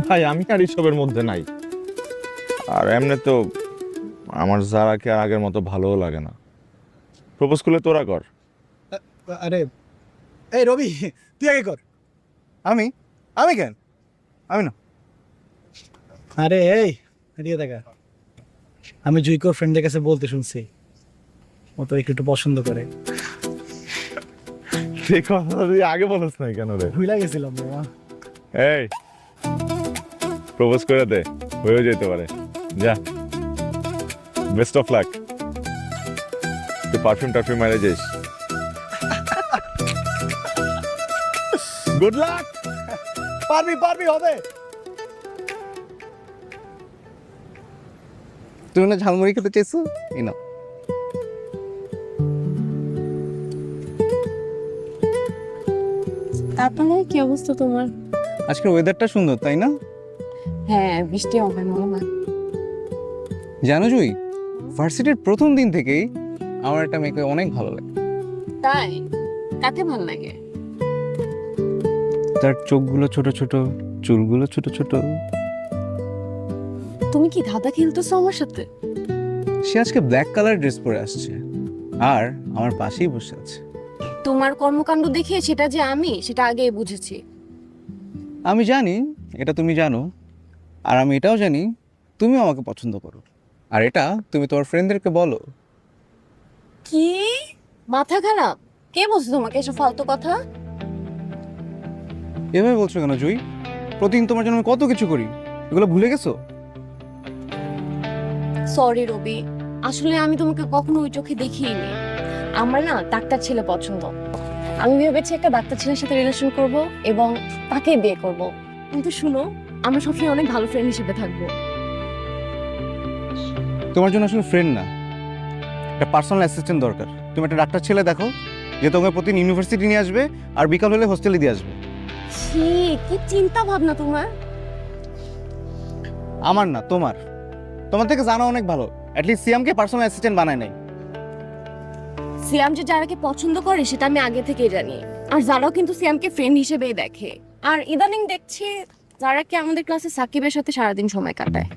ভাই, আমি আর এসবের মধ্যে নাই। আর এমনি তো আমার যারাকে আর আগের মতো ভালোও লাগে না। প্রপোজ করলে তোরা কর।
আরে এই রবি, তুই আগে কর।
আমি আমি কেন? আমি না।
আরে এই এদিকে দেখা, আমি জুইকোর ফ্রেন্ডের কাছে বলতে শুনছি ও তো একটু পছন্দ করে।
সেই কথা তুই আগে বলিস না কেন রে?
ভুলে গেছিলাম মামা।
এই প্রপোজ করে দে, হয়েও যেতে পারে। যা, বেস্ট অফ লাক। তুই পারফিউম টারফিউম মারে যাইস। Good luck.
পারবি পারবি, হবে।
তুমি না ঝালমুড়ি খেতে চাইছো? এই নাও।
তারপরে কি অবস্থা তোমার?
আজকের ওয়েদারটা সুন্দর তাই না?
হ্যাঁ, বৃষ্টি হবে মনে হয়।
জানো জুই, ভার্সিটির প্রথম দিন থেকেই আমার একটা মেয়েকে অনেক ভালো লাগে।
তাই? কাকে ভালো লাগে?
তার চোখগুলো ছোট ছোট, চুলগুলো ছোট ছোট।
তুমি কি ধাঁধা খেলতেছো আমার সাথে?
সে আজকে ব্ল্যাক কালার ড্রেস পরে আসছে আর আমার পাশেই বসে আছে।
তোমার কর্মকাণ্ড দেখে সেটা যে আমি, সেটা আগেই বুঝেছি।
আমি জানি এটা তুমি জানো, আর আমি এটাও জানি তুমিও আমাকে পছন্দ করো, আর এটা তুমি তোমার ফ্রেন্ডদেরকে বলো।
কি মাথা খারাপ? কে বলছে তোমাকে এসব ফালতু কথা?
এভাবে বলছো কেন জুই? প্রতিদিন তোমার জন্য আমি কত কিছু করি, এগুলো ভুলে গেছো?
সরি রবি, আসলে আমি তোমাকে কখনো ওই চোখে দেখিনি। আমার না ডাক্তার ছেলে পছন্দ। আমি ভেবেছি একটা ডাক্তার ছেলের সাথে রিলেশন করব এবং তাকে বিয়ে করব। কিন্তু শুনো, আমরা সবসময় অনেক ভালো ফ্রেন্ড হিসেবে থাকবো।
তোমার জন্য আসলে ফ্রেন্ড না, একটা পার্সোনাল অ্যাসিস্ট্যান্ট দরকার। তুমি একটা ডাক্তার ছেলে দেখো, যে তোমাকে প্রতিদিন ইউনিভার্সিটি নিয়ে আসবে আর বিকাল হলে হোস্টেলে দিয়ে আসবে।
কি চিন্তা ভাবনা তোমার!
আমার না, তোমার। তোমার থেকে জানা অনেক ভালো। অ্যাটলিস্ট সিয়ামকে পার্সোনাল অ্যাসিস্ট্যান্ট বানায় নাই।
সিয়াম যে যারাকে পছন্দ করে সেটা আমি আগে থেকেই জানি, আর যারাও কিন্তু সিয়ামকে ফ্রেন্ড হিসেবেই দেখে। আর ইদানিং দেখছি যারাকে আমাদের ক্লাসে সাকিবের সাথে সারাদিন সময় কাটায়।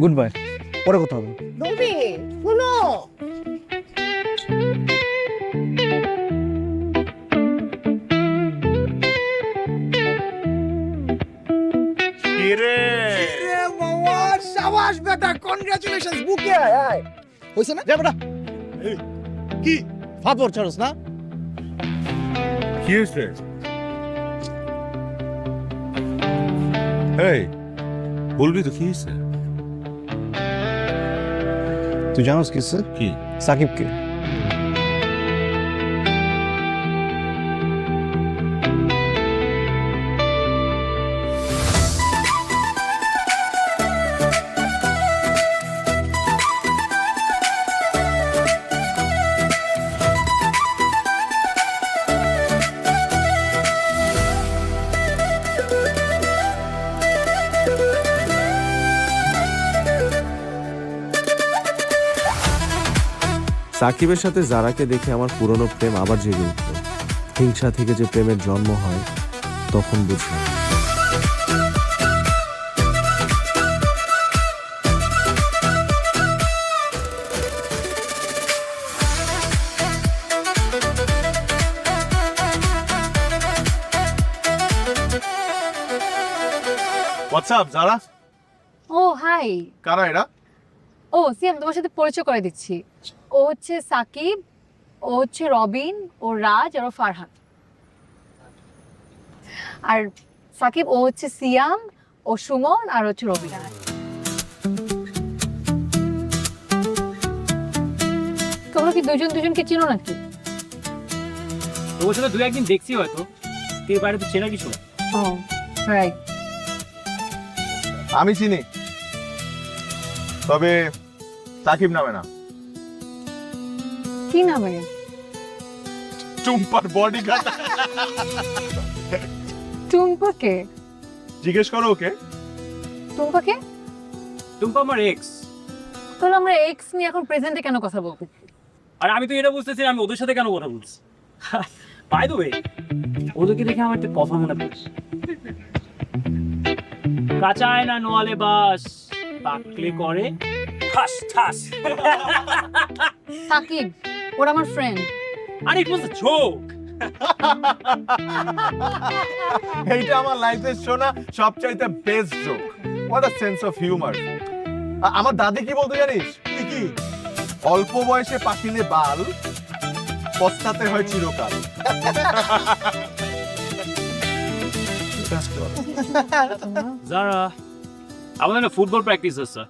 গুড বাই, পরে কথা হবে।
রবি শুনো,
শাবাশ বেটা, কনগ্রাচুলেশনস, বুকে আয় আয়। হইছে না?
যা বেটা। কি ফাপড় ছাড়ছ না?
কি হয়েছে? এই
বলবি তো কি হয়েছে?
তুই জানোস কি স্যার?
কি?
সাকিবকে।
সাকিবের সাথে জারাকে দেখে আমার পুরনো প্রেম আবার জেগে উঠল। হিংসা থেকে যে প্রেমের জন্ম হয় তখন বুঝলাম।
হোয়াটসঅ্যাপ যারা?
ও হাই।
কারা এরা?
ও সিয়াম, তোমার সাথে পরিচয় করে দিচ্ছি। ও হচ্ছে সাকিব, ও হচ্ছে রবিন, ও রাজ, আর ও ফারহান। আর সাকিব ও হচ্ছে সিয়াম, ও সুমন, আর হচ্ছে রবিন।
তোমরা কি দুজন দুজনকে চিনো নাকি?
ওর সাথে দু একদিন দেখছি হয়তো, এর বাইরে তো চেনা কিছু না।
ও রাইট।
আমি চিনি, তবে সাকিব নামে না।
কি নামে?
টুম্পার বডিগার্ড।
টুম্পাকে?
জিজ্ঞেস করো ওকে।
টুম্পাকে?
টুম্পা আমার এক্স।
তাহলে আমরা এক্স নিয়ে এখন প্রেজেন্টে কেন কথা বলবো?
আর আমি তো এটা বুঝতেছি না, আমি ওদের সাথে কেন কথা বলছি। বাই দ্য ওয়ে, ওদেরকে দেখে আমার একটা কথা মনে পড়ছে। কাঁচা আয়না নোয়ালে বাস, পাকলে করে ঠাস ঠাস।
সাকিব, ওরা আমার ফ্রেন্ড।
আর ইট ওয়াজ আ জোক।
এইটা আমার লাইফে শোনা সবচাইতে best joke. What a sense of humour. আমার দাদি কি বলতো জানিস? কি? অল্প বয়সে পাকিলে বাল, পস্তাতে হয় চিরকাল।
যারা আমাদের না ফুটবল প্র্যাকটিস আছে,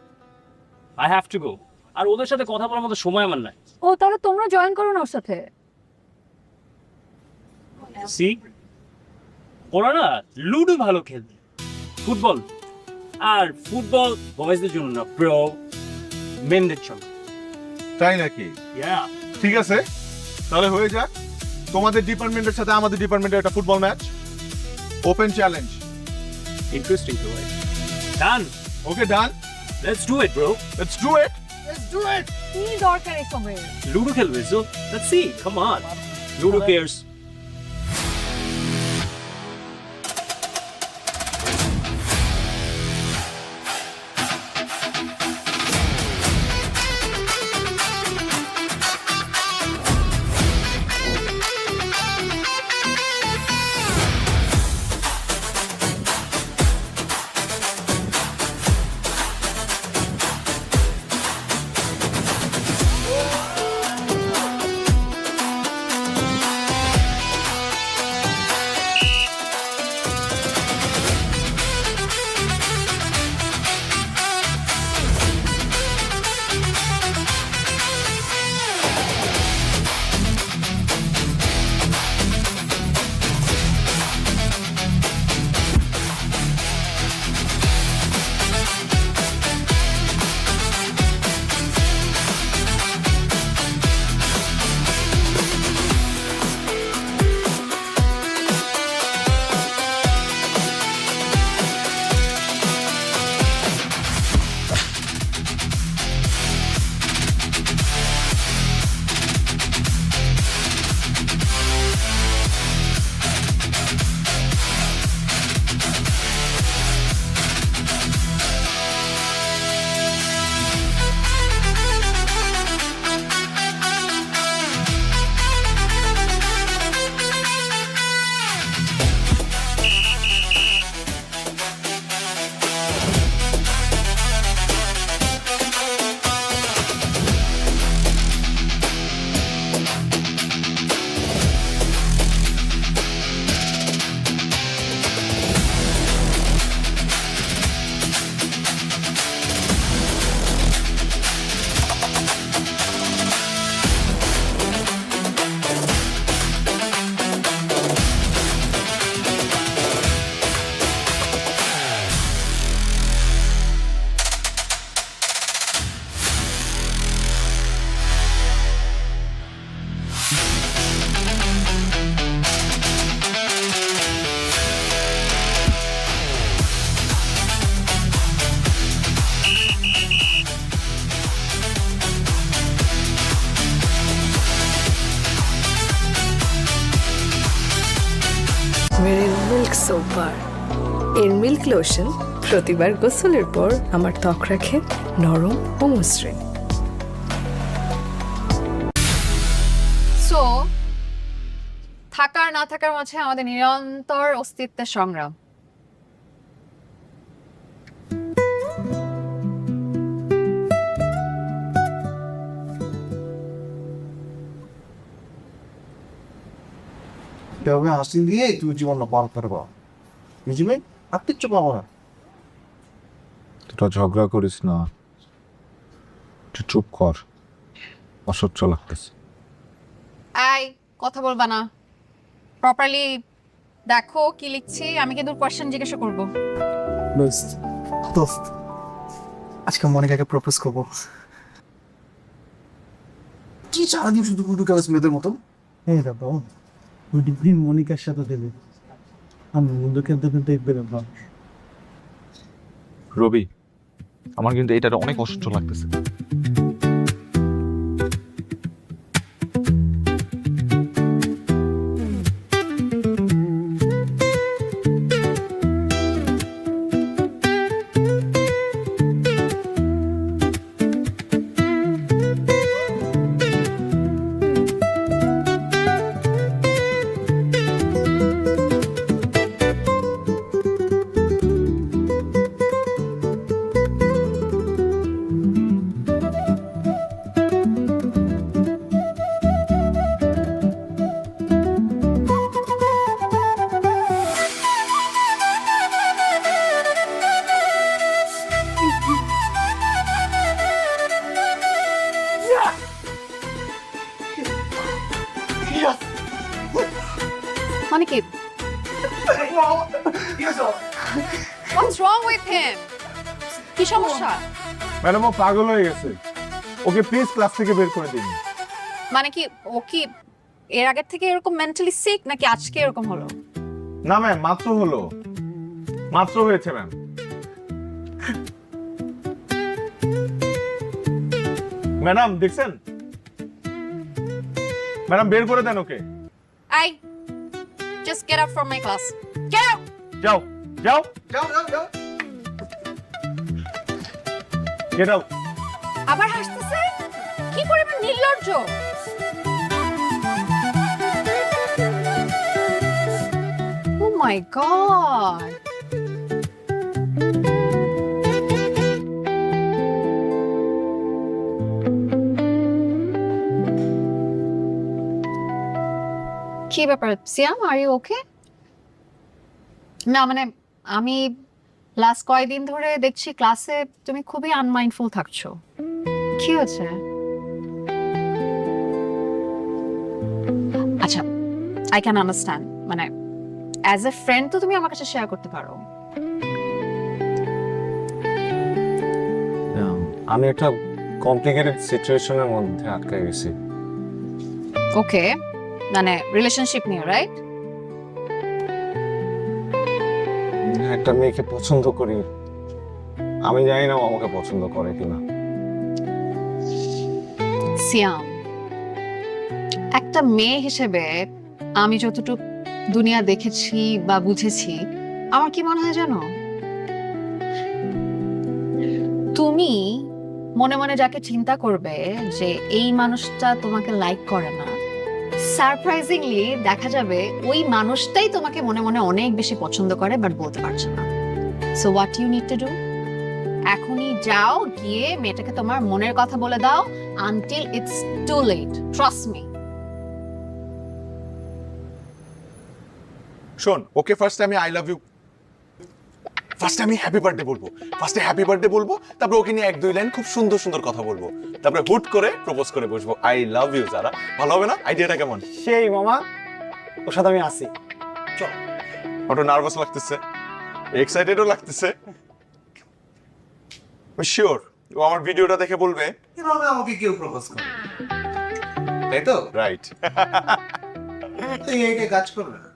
আই হ্যাভ টু গো। আর ওদের সাথে কথা বলার মতো সময় আমার নাই।
ও তাহলে তোমরা জয়েন করো না ওর সাথে।
সি, ওরা না লুডো ভালো খেলবে, ফুটবল। আর ফুটবল বয়েজদের জন্য না ব্রো, মেনদের জন্য।
তাই নাকি?
ইয়া,
ঠিক আছে, তাহলে হয়ে যাক তোমাদের ডিপার্টমেন্টের সাথে আমাদের ডিপার্টমেন্টের একটা football match. Open challenge.
Interesting তো ভাই। Done.
Okay, done.
Let's do it bro.
Let's do it. Let's do it.
কি দরকার এসবের?
লুডো খেলবে, so let's see, come on. Ludo players.
Meril milk soap bar. এর মিল্ক লোশন প্রতিবার গোসলের পর আমার ত্বক রাখে নরম ও মসৃণ।
সো থাকার না থাকার মাঝে আমাদের নিরন্তর অস্তিত্বের সংগ্রাম।
তবে হাসি দিয়ে তুই জীবনটা পার করবো, বুঝলি? আর কিচ্ছু পাবো না।
তোরা ঝগড়া করিস না, তুই চুপ কর। অসহ্য লাগতেছে।
আই কথা বলবা না, প্রপারলি দেখো কি লিখছি, আমি কিন্তু কোশ্চেন জিজ্ঞাসা করব।
দোস্ত আজকে মনিকাকে প্রপোজ করবো।
কি সারাদিন শুধু উল্টো কাগজ মেয়েদের মতো?
এই দাদা ওই ডিগ্রি মনিকার সাথে দেবে, আমি বন্ধু খেলতে খেলতে দেখবে না।
রবি, আমার কিন্তু এটা অনেক অসহ্য লাগতেছে।
মানে কি? What's wrong with him? কি সমস্যা?
ম্যাডাম ও পাগল হয়ে গেছে, ওকে প্লিজ ক্লাস থেকে বের করে দিন।
মানে কি ও কি এর আগের থেকে এরকম মেন্টালি সিক নাকি আজকে এরকম হলো?
না ম্যাম, মাত্র হলো, মাত্র হয়েছে ম্যাম। ম্যাডাম দেখছেন? ম্যাডাম বের করে দেন ওকে।
I just get up from my class. Get out!
যাও যাও যাও যাও যাও, গেট আউট।
আবার হাসতেছে? কি পরিমাণ নির্লজ্জ! Oh my god! কি ব্যাপার সিয়াম, আর ইউ ওকে? না মানে আমি লাস্ট কয়েকদিন ধরে দেখছি ক্লাসে তুমি খুবই আনমাইন্ডফুল থাকছো, কি হয়েছে? আচ্ছা, আই ক্যান আন্ডারস্ট্যান্ড, মানে অ্যাজ এ ফ্রেন্ড তো তুমি আমার কাছে শেয়ার করতে পারো।
আমি একটা কমপ্লিকেটেড সিচুয়েশনের মধ্যে আটকে গেছি।
ওকে, মানে রিলেশনশিপ নিয়ে, রাইট?
একটা মেয়েকে পছন্দ করি, আমি জানি না ও আমাকে পছন্দ করে কিনা।
সিয়াম, একটা মেয়ে হিসেবে আমি যতটুকু দুনিয়া দেখেছি বা বুঝেছি, আমার কি মনে হয় জানো, তুমি মনে মনে যাকে চিন্তা করবে যে এই মানুষটা তোমাকে লাইক করে না, সারপ্রাইজিংলি দেখা যাবে ওই মানুষটাই তোমাকে মনে মনে অনেক বেশি পছন্দ করে বাট বলতে পারছে না। So what you need to do, এখনই যাও গিয়ে মেয়েটাকে তোমার মনের কথা বলে দাও, until it's too late, trust me.
শোন, ওকে ফার্স্টে আমি আই লাভ ইউ, ফার্স্টে আমি হ্যাপি বার্থডে বলবো, ফার্স্টে হ্যাপি বার্থডে বলবো, তারপর ওকে নিয়ে এক দুই লাইন খুব সুন্দর সুন্দর কথা বলবো, তারপরে হুট করে প্রপোজ করে বসবো আই লাভ ইউ। যারা ভালো হবে না? আইডিয়াটা কেমন?
সেই মামা, ওর সাথে আমি আসি।
ওটা নার্ভাস লাগতেছে, এক্সাইটেডও লাগতেছে। শিওর ও আমার ভিডিওটা দেখে বলবে
কিভাবে আমাকে কেউ প্রপোজ করে, তাই তো?
রাইট।
তুই এইটা কাজ করবে না।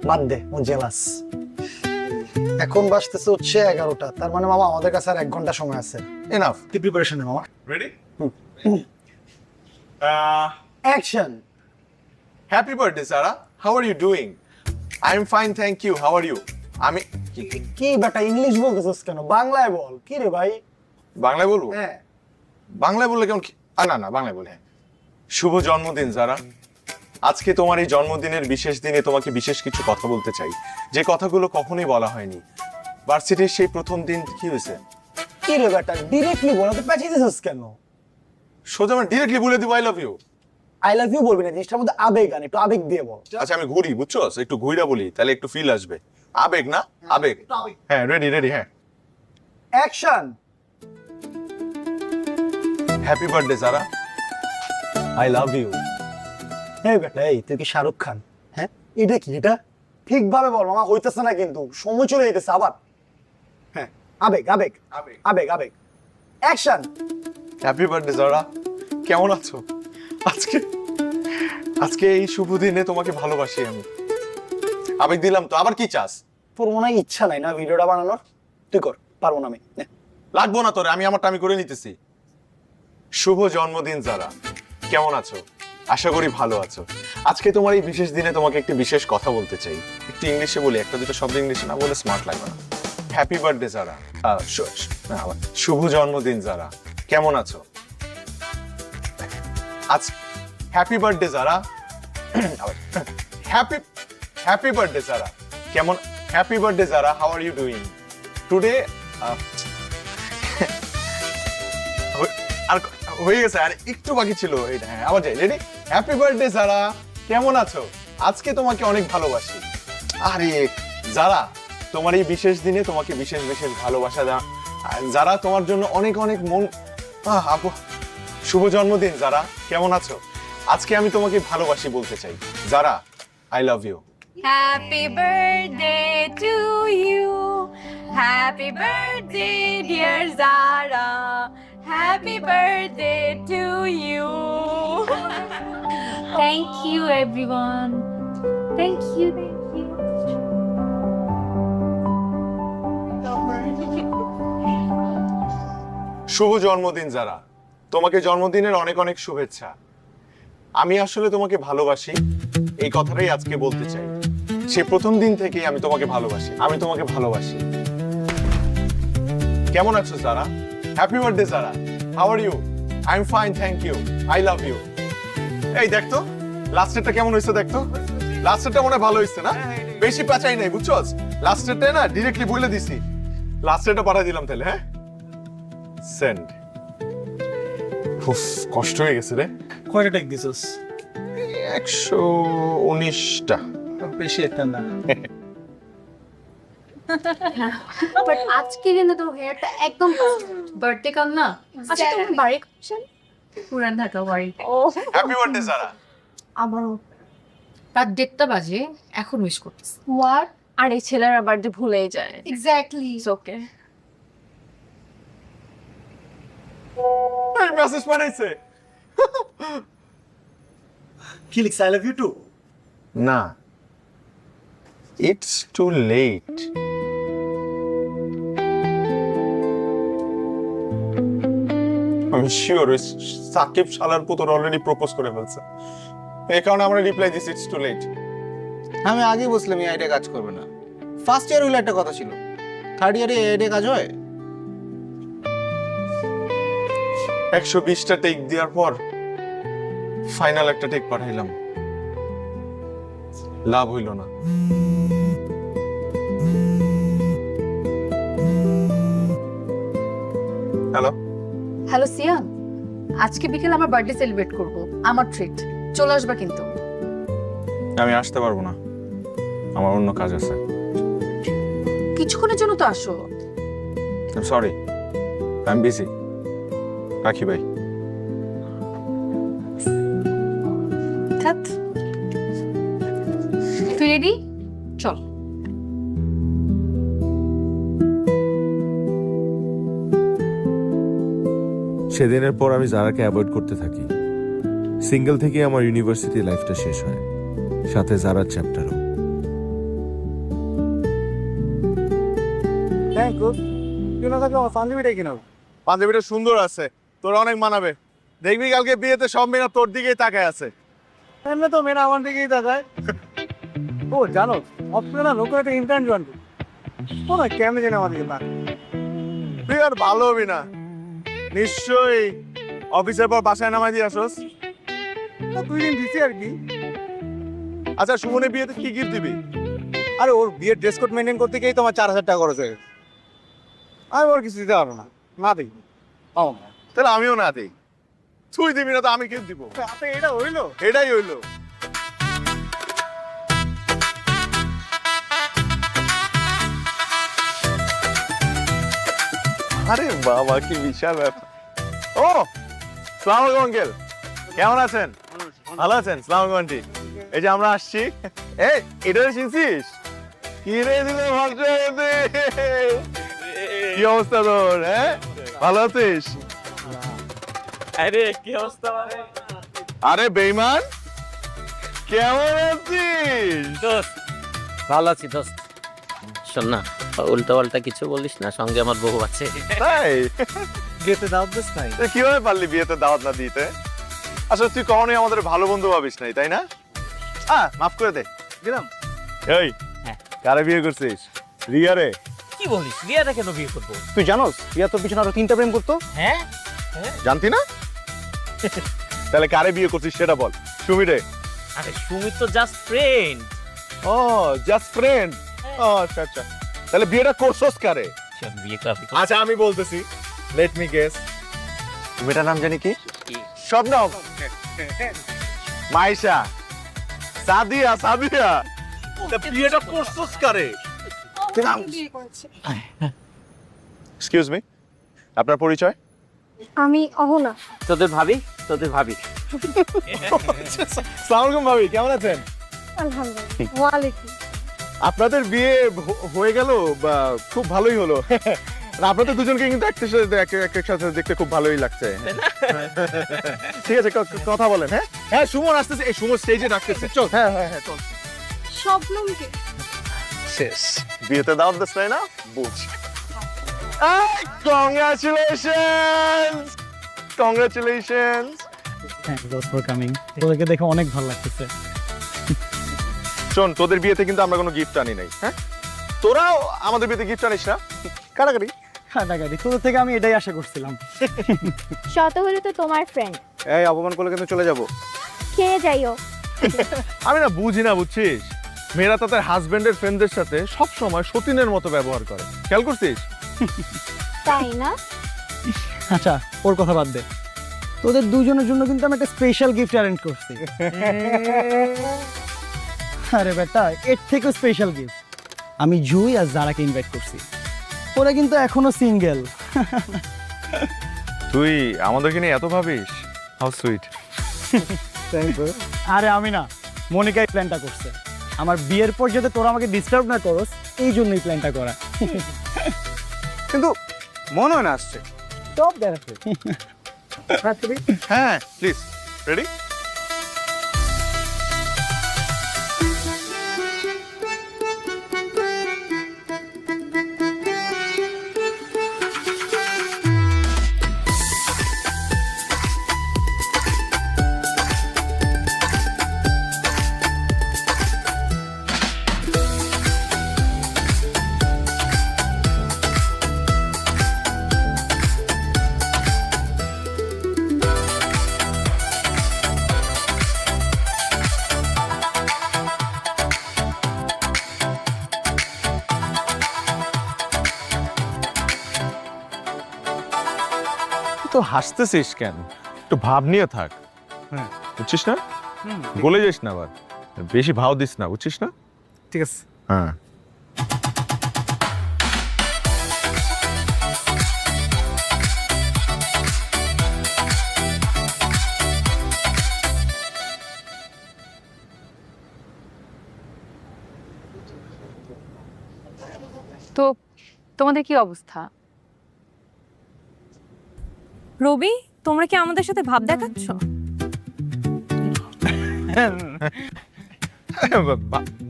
বাদ দে, ও জেলাস। এখন বাজতেছে হচ্ছে 11টা, তার মানে মামা আমাদের কাছে আর 1 ঘন্টা সময় আছে।
এনাফ।
তুই প্রিপারেশন নে মামা।
Ready?
Action.
Happy birthday Sara, how are you doing? I am fine, thank you. How are you? আমি
কি বেটা ইংলিশ বলতেছিস কেন? বাংলায় বল। কি রে ভাই?
বাংলায় বলবো?
হ্যাঁ।
বাংলায় বললে কেমন? না না, বাংলায় বলে। শুভ জন্মদিন যারা, আজকে তোমার এই জন্মদিনের বিশেষ দিনে তোমাকে বিশেষ কিছু কথা বলতে চাই, যে কথাগুলো কখনোই বলা হয়নি। ভার্সিটির সেই প্রথম দিন কি হয়েছে?
কি রে বেটা ডিরেক্টলি বল, তো পেঁচিয়ে দিছিস কেন?
সোজা আমি ডিরেক্টলি বলে দিব I love you.
I love you বলবি না, জিনিসটার মধ্যে আবেগ আন, একটু আবেগ দিয়ে বল।
আচ্ছা আমি ঘুরি, বুঝছো? একটু ঘুইরা বলি, তাহলে একটু ফিল আসবে। আবেগ না, আবেগ। হ্যাঁ, রেডি রেডি, হ্যাঁ।
অ্যাকশন।
হ্যাপি বার্থডে যারা, আই লাভ ইউ।
এই বেটা, এই তুই কি শাহরুখ খান? হ্যাঁ, এটা কি? এটা ঠিকভাবে বল মামা, হইতেছে না কিন্তু, সময় চলে যেতেছে আবার। হ্যাঁ, আবেগ আবেগ আবেগ আবেগ, অ্যাকশন।
হ্যাপি বার্থডে যারা, কেমন আছো? আজকে আজকে এই শুভ দিনে তোমাকে ভালোবাসি আমি। আবেগ দিলাম তো, আবার কি চাস?
তোর মনে হয় ইচ্ছা নাই না ভিডিওটা বানানোর? তুই কর, পারবো না আমি। নে।
লাগবো না তোরে, আমি আমারটা আমি করে নিতেছি। শুভ জন্মদিন যারা, কেমন আছো? আশা করি ভালো আছো। আজকে তোমার এই বিশেষ দিনে তোমাকে একটি বিশেষ কথা বলতে চাই। একটু ইংলিশে বলি, একটা দুটো শব্দ ইংলিশে না বলে স্মার্ট লাগবে না। হ্যাপি বার্থডে যারা, শুভ জন্মদিন যারা, কেমন আছো? আজ happy birthday Zara, happy birthday Zara, কেমন? Happy birthday Zara, how are you doing today? আর হয়ে গেছে, আর একটু বাকি ছিল এটা। হ্যাঁ, আবার যাই, রেডি? হ্যাপি বার্থডে যারা, কেমন আছো? আজকে তোমাকে অনেক ভালোবাসি। আরে যারা, তোমার এই বিশেষ দিনে তোমাকে বিশেষ বিশেষ ভালোবাসা দেওয়া, যারা তোমার জন্য অনেক অনেক মন। আপু, শুভ জন্মদিন যারা, কেমন আছো? আজকে আমি তোমাকে ভালোবাসি বলতে চাই। Zara, I love you.
Happy birthday to you, happy birthday dear Zara, happy birthday to you. Thank you everyone, thank you.
শুভ জন্মদিন যারা, তোমাকে জন্মদিনের অনেক অনেক শুভেচ্ছা। আমি আসলে তোমাকে ভালোবাসি, এই কথাটাই আজকে বলতে চাই। সে প্রথম দিন থেকেই আমি তোমাকে ভালোবাসি, আমি তোমাকে ভালোবাসি। কেমন আছো Zara? Happy birthday Zara, how are you? I am fine, thank you, I love you. এই দেখতো লাস্টেরটা কেমন হয়েছে, দেখতো লাস্টেরটা মনে হয় ভালো হয়েছে না? বেশি পাচাই নাই, বুঝছস? লাস্টেরটা না ডিরেক্টলি বলে দিছি, লাস্টেরটা পাঠাই দিলাম তাহলে। হ্যাঁ, সেন্ড। কষ্ট হয়ে গেছে রে।
কয়টা টেক দিছস?
119টা।
বেশি একটা না।
বাট আজকে কিন্তু তোর হেয়ারটা একদম বার্থডে কাল না। আচ্ছা, তুমি বাড়ি করছেন? পুরান ঢাকা বাড়ি। ও,
হ্যাপি বার্থডে যারা।
আমারও
রাত 1:30 বাজে, এখন উইশ করতেছি।
হোয়াট?
আর এই ছেলেরা বার্থডে ভুলেই যায়।
এক্স্যাক্টলি।
It's okay.
মেসেজ পাঠাইছে।
কি লিখছ? I love you too?
না, ইটস টু লেট। আমি শিওর ওই সাকিব শালার পুত্র অলরেডি প্রপোজ করে ফেলছে, এই কারণে আমরা রিপ্লাই দিছি ইটস টু লেট।
আমি আগেই বলছিলাম এই আইডিয়া কাজ করবে না। ফার্স্ট ইয়ার হইলে একটা কথা ছিল, থার্ড ইয়ারে এই আইডিয়া কাজ হয়?
120টা টেক দেওয়ার পর ফাইনাল একটা টেক পাঠাইলাম, লাভ হইল না। হ্যালো
হ্যালো সিয়াম, আজকে বিকেলে আমার বার্থডে সেলিব্রেট করব, আমার ট্রিট। চলে আসবা কিন্তু।
আমি আসতে পারবো না, আমার অন্য কাজ আছে।
কিছুক্ষণের জন্য তো আসো।
Sorry, I am busy. রাখি ভাই।
তুই রেডি? চল।
সেদিনের পর আমি যারাকে অ্যাভয়েড করতে থাকি। সিঙ্গেল থেকে আমার ইউনিভার্সিটি লাইফটা শেষ হয়, সাথে যারার চ্যাপ্টারও।
Thank you. তুই না থাকলে আমার পাঞ্জাবিটাই কিনা।
পাঞ্জাবিটা সুন্দর আছে, তোর অনেক মানাবে। দেখবি কালকে বিয়েতে সব মেয়েরা তোর দিকেই তাকায় আছে।
এমনি তো মেয়েরা আমার দিকেই তাকায়। ও জানো, অফিসে না লোকের একটা ইন্টার্ন জয়েন করছে। ও না কেমনে জানে আমার দিকে না।
তুই আর ভালো হবি না, নিশ্চয়ই অফিসের পর বাসায় নামাই দিয়ে আসোস।
2 দিন দিছি আর কি।
আচ্ছা, সুমনের বিয়েতে কি গিফট দিবি?
আরে ওর বিয়ের ড্রেস কোড মেনটেন করতে গিয়েই তোমার 4000 টাকা খরচ হয়ে গেছে। আমি ওর কিছু দিতে পারবো না, না দিই।
তাহলে আমিও না দিই। তুই দিবি না তো আমি গিফট দিব?
এটা হইলো?
এটাই হইলো। আরে বাবা, কি বিশাল ব্যাপার। ও সালাম আলাইকুম আঙ্কেল, কেমন আছেন? ভালো আছেন? সালাম আলাইকুম আন্টি। এই যে আমরা আসছি। এই এটা চিনছিস? কি রে দিলে কি অবস্থা তোর? হ্যাঁ, ভালো আছিস?
আরে কি অবস্থা?
আরে বেঈমান, কেমন আছিস?
দোস্ত ভালো আছি দোস্ত। শোন না, উল্টা পাল্টা কিছু বলিস না, সঙ্গে আমার বউ আছে।
তাই?
বিয়েতে দাওয়াত দিস নাই?
তুই কিভাবে পারলি বিয়েতে দাওয়াত না দিতে? আসলে তুই কখনোই আমাদের ভালো বন্ধু ভাবিস নাই, তাই না? মাফ করে দে।
গেলাম।
এই,
হ্যাঁ।
কারে বিয়ে করছিস? রিয়া রে?
কি বলিস, রিয়াটা কেন বিয়ে করবো?
তুই জানোস রিয়া তোর পিছনে আরো 3টা প্রেম করতো?
হ্যাঁ,
জানতি না? তাহলে কারে বিয়ে করছিস সেটা বল। সুমি রে?
আরে সুমিত তো জাস্ট ফ্রেন্ড।
ও, জাস্ট ফ্রেন্ড। ও আচ্ছা আচ্ছা, তাহলে বিয়েটা করছস কারে?
বিয়ে করবি?
আচ্ছা আমি বলতেছি, লেট মি গেস। মেয়েটার নাম জানি কি? শবনম, মাইশা, সাদিয়া। সাদিয়া, বিয়েটা করছস কারে? এক্সকিউজ মি, আপনার পরিচয়?
আমি অহনা।
তোদের ভাবি?
আসসালামু আলাইকুম ভাবি, কেমন আছেন?
আলহামদুলিল্লাহ। ওয়ালাইকুম।
আপনাদের বিয়ে হয়ে গেল, বা খুব ভালোই হলো। আর আপনাদের দুজনকে কিন্তু একসাথে দেখতে খুব ভালোই লাগছে। ঠিক আছে, কথা বলেন। হ্যাঁ হ্যাঁ, সুমন আসতেছে। এই সুমন স্টেজে রাখতেছে। চল। হ্যাঁ হ্যাঁ হ্যাঁ, চল।
শবনমকে
শেষ, বিয়েতে দাওয়াত দিস নাই না? বুঝ। Congratulations, congratulations.
Thanks for coming. তোদেরকে দেখে অনেক ভালো লাগতেছে।
শোন, তোদের বিয়েতে কিন্তু আমরা কোনো গিফট আনি নাই। হ্যাঁ, তোরাও আমাদের বিয়েতে গিফট আনিস না? কারাকারি
কাটাকাটি, তোদের থেকে আমি এটাই আশা করছিলাম।
শত হলে তো তোমার ফ্রেন্ড।
এই অপমান করলে কিন্তু চলে যাব।
কে যাইও।
আমি না বুঝি না, বুঝছিস? মেয়েরা তাদের হাজবেন্ডের ফ্রেন্ডদের সাথে সব সময় সতীনের মতো ব্যবহার করে, খেয়াল করছিস?
তাই না?
আচ্ছা, ওর কথা বাদ দে। তোদের দুজনের জন্য কিন্তু আমি একটা স্পেশাল গিফট অ্যারেঞ্জ করছি। আরে বেটা, এর থেকেও স্পেশাল গিফট আমি জুই আর জারাকে ইনভাইট করছি। ওরা কিন্তু এখনো সিঙ্গেল।
তুই আমাদেরকে নিয়ে এত ভাবিস? How sweet.
আরে আমি না, মনিকাই প্ল্যানটা করছে। আমার বিয়ের পর যাতে তোরা আমাকে ডিস্টার্ব না করস, এই জন্যই প্ল্যানটা করা।
কিন্তু মনে হয় না আসছে।
সব দেখাচ্ছে।
হ্যাঁ, প্লিজ। রেডি? তো হাসতেছিস কেন? একটু ভাব নিয়ে থাক।
হ্যাঁ,
বুঝছিস না? গলে যাস না আবার, বেশি ভাও দিস না, বুঝছিস না?
ঠিক আছে।
হ্যাঁ।
তো তোমাদের কি অবস্থা? রবি, তোমরা কি আমাদের সাথে ভাব দেখাচ্ছ?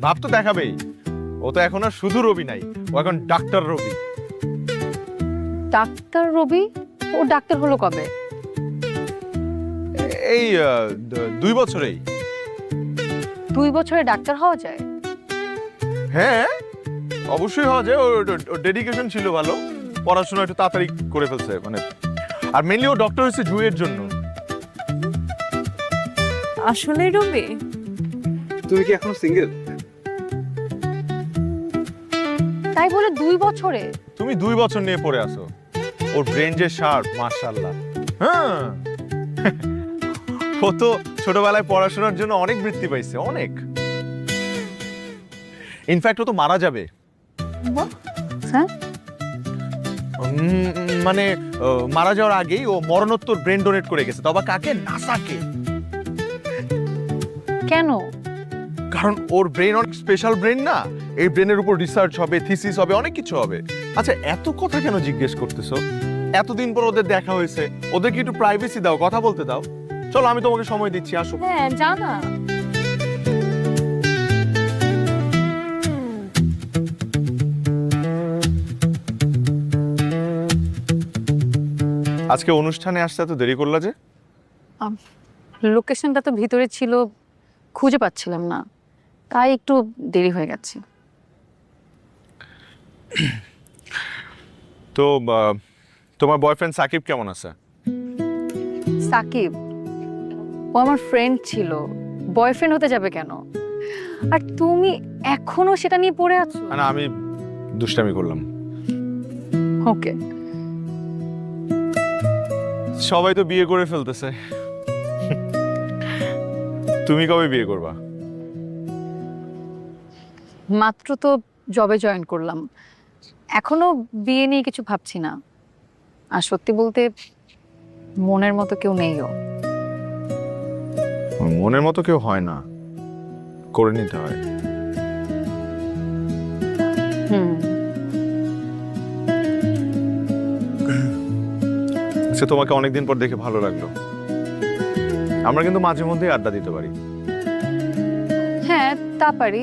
ভাব তো দেখাবেই। ও তো এখন আর শুধু রবি নাই, ও এখন ডাক্তার রবি।
ডাক্তার রবি? ও ডাক্তার হলো কবে?
এই 2 বছরেই।
2 বছরে ডাক্তার হওয়া যায়?
হ্যাঁ, অবশ্যই হওয়া যায়। ওর ডেডিকেশন ছিল ভালো, পড়াশোনা একটু তাড়াতাড়ি করে ফেলছে। মানে আর মেইনলি ও ডক্টর হয়েছে জুইয়ের জন্য।
আসলে রবি,
তুমি কি এখনো সিঙ্গেল?
তাই বলে 2 বছরে?
তুমি 2 বছর নিয়ে পড়ে আসো। ওর ব্রেন যে শার্প, মাশাআল্লাহ। হ্যাঁ, ও তো ছোটবেলায় পড়াশোনার জন্য অনেক বৃত্তি পাইছে, অনেক। ইনফ্যাক্ট ও তো মারা যাবে।
হ্যাঁ?
মানে মারা যাওয়ার আগেই ও মরণোত্তর ব্রেন ডোনেট করে গেছে, তবে কাকে? নাসাকে।
কেন?
কারণ ওর ব্রেন অনেক স্পেশাল ব্রেন না, এই ব্রেনের উপর রিসার্চ হবে, থিসিস হবে, অনেক কিছু হবে। আচ্ছা এত কথা কেন জিজ্ঞেস করতেছো? এতদিন পর ওদের দেখা হয়েছে, ওদেরকে একটু প্রাইভেসি দাও, কথা বলতে দাও। চলো আমি তোমাকে সময় দিচ্ছি, আসো।
হ্যাঁ যা না।
আজকে অনুষ্ঠানে আসতে এত দেরি করলা যে?
লোকেশনটা তো ভিতরে ছিল, খুঁজে পাচ্ছিলাম না, তাই একটু দেরি হয়ে গেছে।
তো তোমার বয়ফ্রেন্ড সাকিব কেমন আছে?
সাকিব ও আমার ফ্রেন্ড ছিল, বয়ফ্রেন্ড হতে যাবে কেন? আর তুমি এখনো সেটা নিয়ে পড়ে আছো?
না আমি দুষ্টামি করলাম।
ওকে।
সবাই তো বিয়ে করে ফেলতেছে, তুমি কবে বিয়ে করবা?
মাত্র তো জবে জয়েন করলাম, এখনো বিয়ে নিয়ে কিছু ভাবছি না। আর সত্যি বলতে মনের মতো কেউ নেইও।
মনের মতো কেউ হয় না, করে নিতে হয়। সে তোমাকে অনেকদিন পর দেখে ভালো লাগলো। আমরা কিন্তু মাঝে মধ্যে আড্ডা দিতে পারি।
হ্যাঁ তা পারি,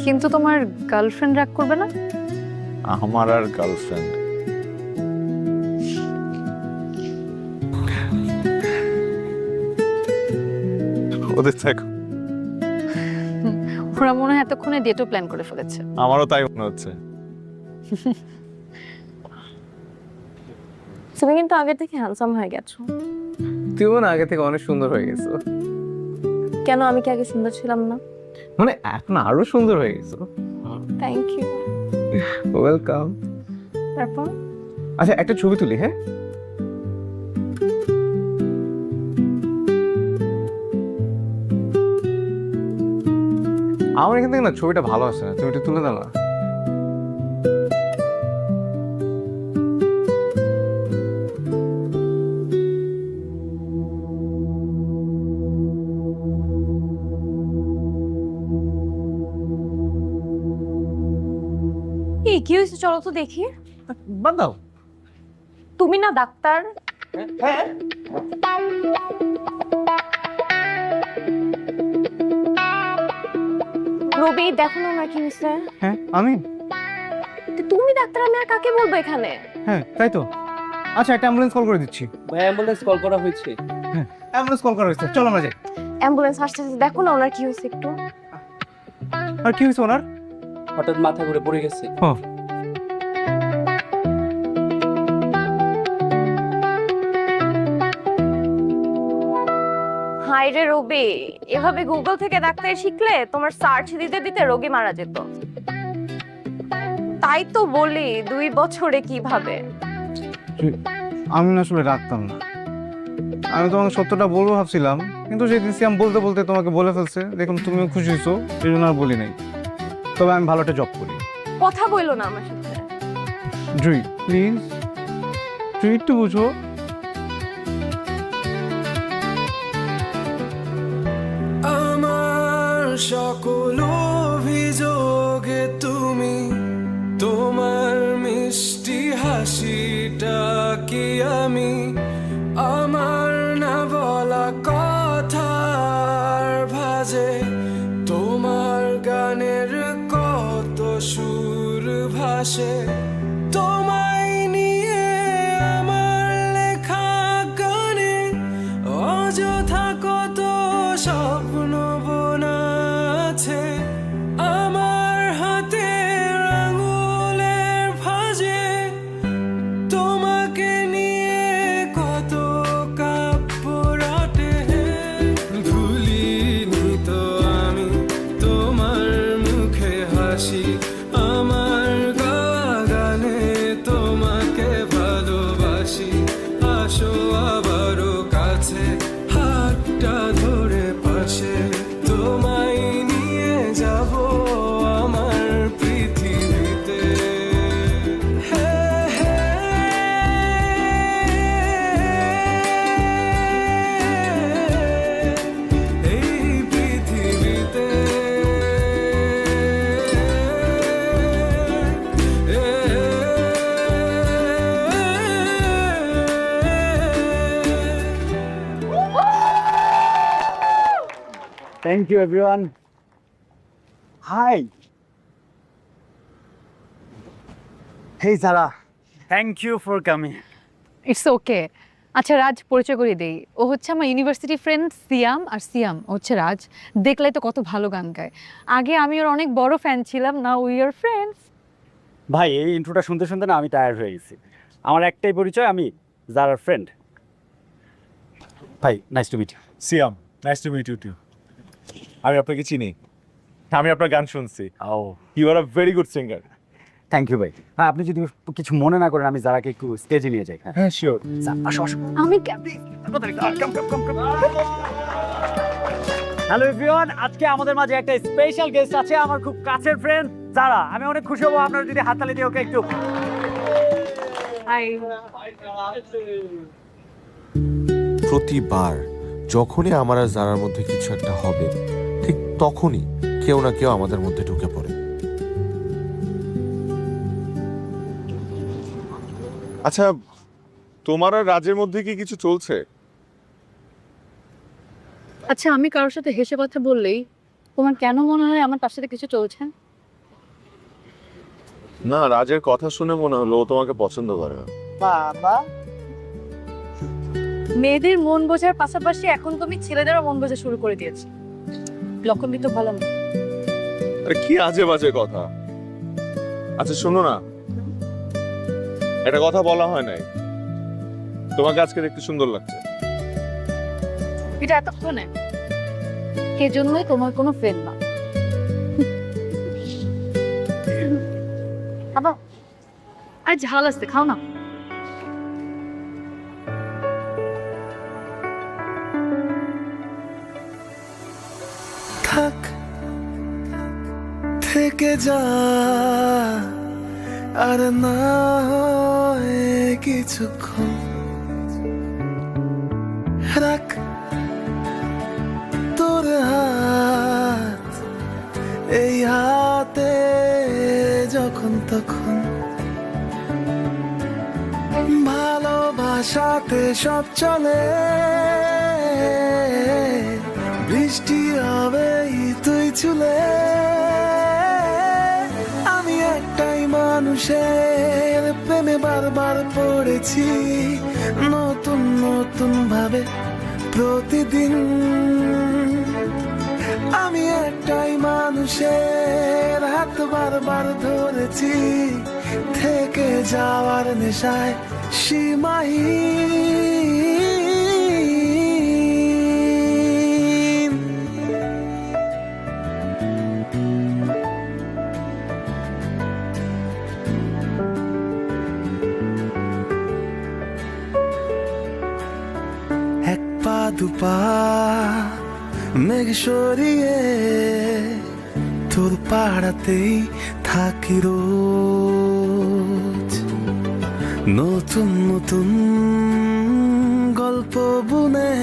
কিন্তু তোমার গার্লফ্রেন্ড রাগ করবে না?
আমার আর গার্লফ্রেন্ড? ওদের থাকো।
ওরা মনে হয় এতক্ষণে ডেটও প্ল্যান করে ফেলেছে।
আমারও তাই মনে হচ্ছে।
তুমি কিন্তু আগে থেকে হ্যান্ডসাম হয়ে গেছো।
তুইও না আগে থেকে অনেক সুন্দর হয়ে গেছো।
কেন, আমি কি আগে সুন্দর ছিলাম না?
মানে এখন আরো সুন্দর হয়ে গেছো।
Thank you.
ওয়েলকাম।
তারপর
আচ্ছা একটা ছবি তুলি, হ্যাঁ? আমার এখান থেকে না ছবিটা ভালো আসে না, তুমি এটা তুলে দাও না।
কি হয়েছে, চলো তো দেখি।
বাদ দাও।
তুমি না ডাক্তার?
হ্যাঁ
রবি দেখো না আমার কি হয়েছে।
হ্যাঁ আমি।
তুমি ডাক্তার, আমি আর কাকে বলবো এখানে?
হ্যাঁ তাই তো। আচ্ছা একটা অ্যাম্বুলেন্স কল করে দিচ্ছি।
অ্যাম্বুলেন্স কল করা হয়েছে?
হ্যাঁ অ্যাম্বুলেন্স কল করা হয়েছে, চলো আমরা যাই।
অ্যাম্বুলেন্স আসতেছে, দেখো না ওনার কি হয়েছে একটু।
আর কি হয়েছে ওনার?
হঠাৎ মাথা ঘুরে পড়ে গেছে।
হাই রে রবি, এভাবে গুগল থেকে ডাক্তার শিখলে তোমার সার্চ দিতে দিতে রোগী মারা যেত। তাই তো বলি 2 বছরে কিভাবে।
আমি না আসলে রাখতাম না, আমি তোমাকে সত্যটা বলবো ভাবছিলাম, কিন্তু সেদিন সিয়াম বলতে বলতে তোমাকে বলে ফেলছে, দেখুন তুমিও খুশি হয়েছো, এই জন্য আর বলি নাই। তবে আমি ভালো একটা জব করি।
কথা বললো না আমার সাথে।
জুই প্লিজ, তুই একটু বুঝো।
আমার সকল অভিযোগে তুমি, তোমার মিষ্টি হাসিটা কি আমি, আমার না বলা কথার ভাজে, তোমার গানের কত সুর ভাসে, তোমায় নিয়ে আমার লেখা গানে অযথা কত স্বপ্ন বোনা আছে, আমার হাতের আঙুলের ভাঁজে তোমাকে নিয়ে কত কাব্য রটে, ভুলিনি তো আমি তোমার মুখে হাসি, আমার গানে তো
thank you everyone. Hi, hey Zara, thank you for coming.
It's okay. আচ্ছা রাজ, পরিচয় করে দেই। ও হচ্ছে আমার ইউনিভার্সিটি ফ্রেন্ড সিয়াম, আর সিয়াম ও হচ্ছে রাজ। দেখলাই তো কত ভালো গান গায়। আগে আমি ওর অনেক বড় ফ্যান ছিলাম, নাও উই আর ফ্রেন্ডস।
ভাই, এই ইন্ট্রোটা শুনতে শুনতে না আমি টায়ার্ড হয়ে গেছি। আমার একটাই পরিচয়, আমি যারার ফ্রেন্ড। ভাই, nice to meet you.
Siam, nice to meet you too. আমি আপনাকে চিনি, আমি আপনার গান শুনছি।
ও,
you are a very good singer.
Thank you ভাই। হ্যাঁ, আপনি যদি কিছু মনে না করেন, আমি যারাকে একটু স্টেজে নিয়ে যাই। হ্যাঁ,
হ্যাঁ, শিওর।
আসো আসো।
আমি
হ্যালো এভরিওয়ান, আজকে আমাদের মাঝে একটা স্পেশাল গেস্ট আছে, আমার খুব কাছের ফ্রেন্ড যারা। আমি অনেক খুশি হব আপনারা যদি হাততালি দিয়ে ওকে একটু।
হাই।
প্রতিবার যখনই আমার আর জারার মধ্যে কিছু একটা হবে, ঠিক তখনই কেউ না কেউ আমাদের মধ্যে ঢুকে পড়ে।
আচ্ছা, তোমার আর রাজের মধ্যে কি কিছু চলছে?
আচ্ছা, আমি কারোর সাথে হেসে কথা বললেই তোমার কেন মনে হয় আমার তার সাথে কিছু চলছে?
না, রাজের কথা শুনে মনে হলো ও তোমাকে পছন্দ করে না।
বাবা, মেয়েদের মন বোঝার পাশাপাশি এখন তুমি ছেলেদেরও মন বোঝা শুরু করে দিয়েছো। লক্ষণ কিন্তু ভালো না।
আরে কি আজে বাজে কথা। আচ্ছা শোনো না, একটা কথা বলা হয় নাই, তোমাকে আজকে দেখতে সুন্দর লাগছে।
এটা এতক্ষণে সেজন্যই তোমার কোনো ফ্রেন্ড না। আবার আর ঝাল আসতে খাও না।
থাক থেকে যা, আর না হয় কিছুক্ষণ রাখ তোর হাত এই হাতে, যখন তখন ভালোবাসাতে সব চলে। বৃষ্টি হবে তুই চুলে, আমি একটাই মানুষের প্রেমে বারবার পড়েছি, নতুন নতুন ভাবে প্রতিদিন। আমি একটাই মানুষের হাত বারবার ধরেছি, থেকে যাওয়ার নেশায় সীমাহীন। এক পা দুপা মেঘ সরিয়ে তোর পাড়াতেই থাকি রোজ, নতুন নতুন গল্প বুনে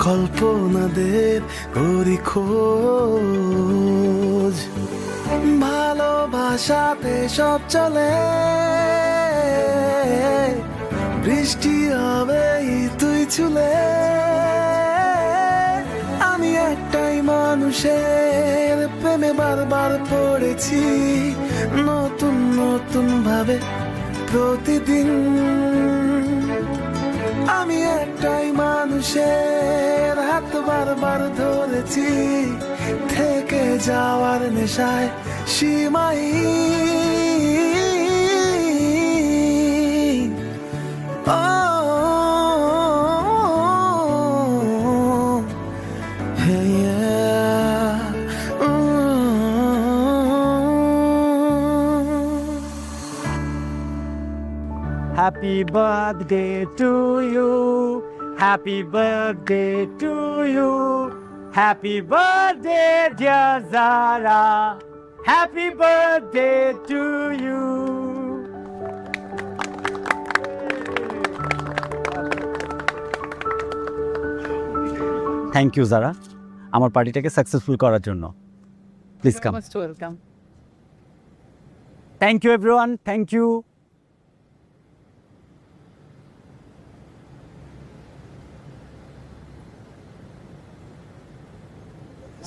কল্পনাদের করি খোঁজ। ভালোবাসাতে সব চলে, বৃষ্টি হবে তুই চুলে। আমি একটাই মানুষের প্রেমে বারবার পড়েছি, নতুন নতুন ভাবে প্রতিদিন। আমি একটাই মানুষের হাত বারবার ধরেছি, থেকে যাওয়ার নেশায় সীমাহীন।
Happy birthday to you, happy birthday to you, happy birthday dear Zara, happy birthday to you. Thank you Zara, আমার পার্টিটাকে সাকসেসফুল করার জন্য। Please come.
Welcome.
Thank you everyone, thank you.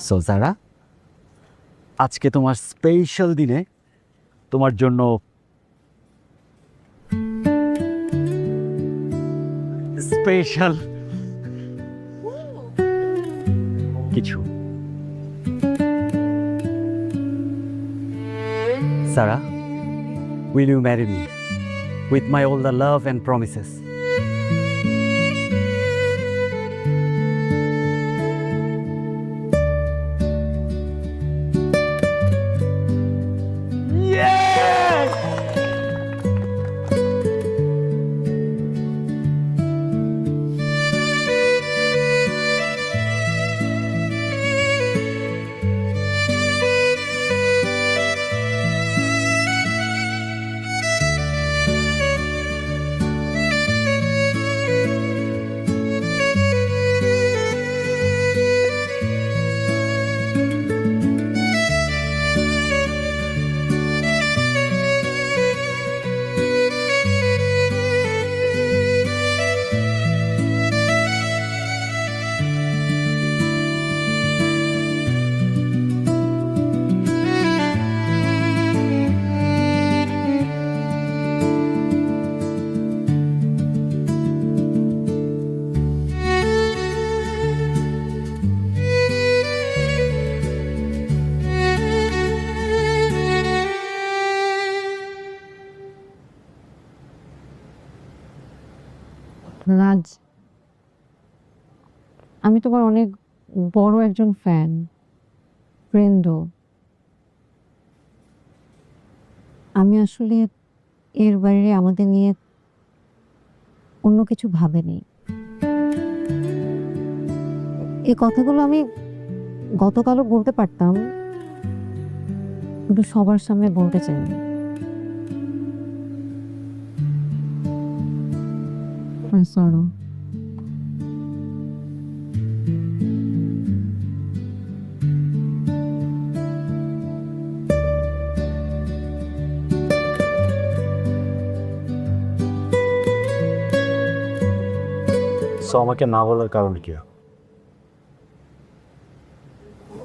So Zara আজকে তোমার স্পেশাল দিনে তোমার জন্য স্পেশাল কিছু। Sarah, will you marry me with my all the love and promises?
রাজ, আমি তোমার অনেক বড় একজন ফ্যান, ফ্রেন্ডও। আমি আসলে এর বাইরে আমাদের নিয়ে অন্য কিছু ভাবিনি। এই কথাগুলো আমি গতকালও বলতে পারতাম, কিন্তু সবার সামনে বলতে চাইনি। সরি।
সো আমাকে না বলার কারণ কি?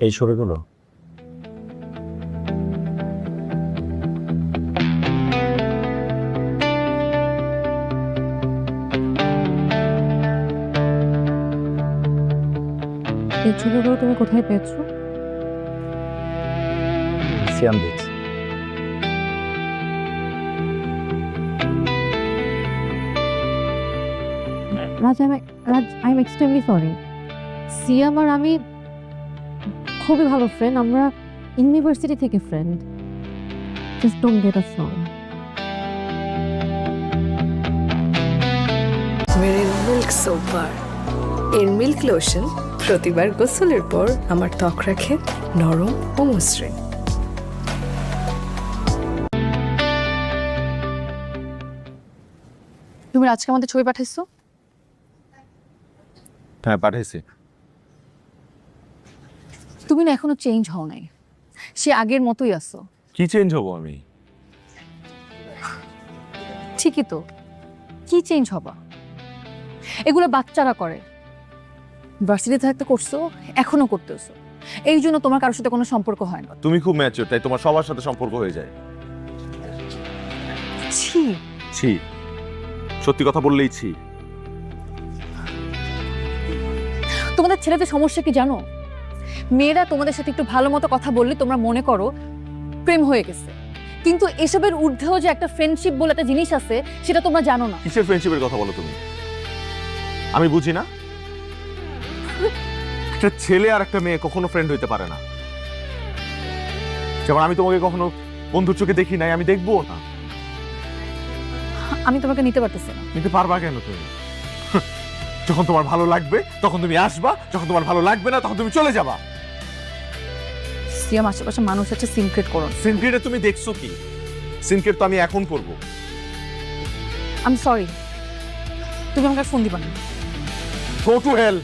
এই ছবিগুলো
এই ছবিগুলো তুমি কোথায় পেয়েছো?
Siam beach.
Raj, I am extremely sorry. Siam আর আমি খুবই ভালো ফ্রেন্ড, আমরা ইউনিভার্সিটি থেকে friend. Just don't get us wrong.
Meril milk soap bar, এর মিল্ক লোশন প্রতিবার গোসলের পর আমার ত্বক রাখে নরম ও মসৃণ।
তুমি আজকে আমাদের ছবি পাঠাইছো?
হ্যাঁ পাঠাইছি।
তুমি না এখনো চেঞ্জ হও নাই, সে আগের মতোই আছো।
কি চেঞ্জ হবো আমি?
ঠিকই তো, কি চেঞ্জ হবা? এগুলো বাচ্চারা করে, ভার্সিটি থাকতে করছো, এখনো করতেছো। এই জন্য তোমার কারোর সাথে কোনো সম্পর্ক হয় না।
তুমি খুব ম্যাচিওর, তাই তোমার সবার সাথে সম্পর্ক হয়ে যায়।
ছি,
ছি, সত্যি কথা বললেই ছি।
তোমাদের ছেলেদের সমস্যা কি জানো? মেয়েরা তোমাদের সাথে একটু ভালো মতো কথা বললে তোমরা মনে করো প্রেম হয়ে গেছে, কিন্তু এসবের ঊর্ধ্বেও যে একটা ফ্রেন্ডশিপ বলে একটা জিনিস আছে সেটা তোমরা জানো না।
কিসের ফ্রেন্ডশিপের কথা বলো তুমি? আমি বুঝি না। একটা ছেলে আর একটা মেয়ে কখনো ফ্রেন্ড হইতে পারে না। যেমন আমি তোমাকে কখনো বন্ধুর চোখে দেখি নাই, আমি দেখবো না।
আমি তোমাকে নিতে পারতেছি না।
নিতে পারবা কেন তুমি? যখন তোমার ভালো লাগবে তখন তুমি আসবা, যখন তোমার ভালো লাগবে না তখন তুমি চলে যাবা।
সিয়াম, আশেপাশে মানুষ আছে, সিনক্রেট করো।
সিনক্রেটে তুমি দেখছো কি? সিনক্রেট তো আমি এখন করব।
আমি সরি, তুমি আমাকে ফোন দিবা না।
Go to hell.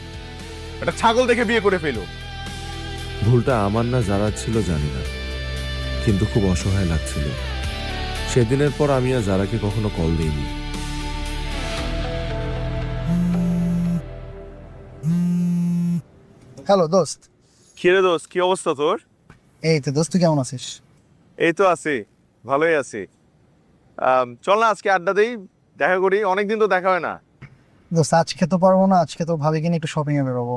একটা ছাগল দেখে বিয়ে করে ফেলো।
ভুলটা আমার না যারা ছিল জানি না, কিন্তু খুব অসহায় লাগছিল। সেদিনের পর আমি আর যারাকে কখনো কল দিইনি।
হ্যালো দোস্ত,
কিরে দোস্ত, কি অবস্থা তোর?
এই তো দোস্ত, তুই কেমন আছিস?
এই তো আছি, ভালোই আছি। চল না আজকে আড্ডা দেই, দেখা করি, অনেকদিন তো দেখা হয় না।
দোস্ত আজকে তো পারবো না, আজকে তো ভাবি কিনে একটু শপিং এ বেরোবো।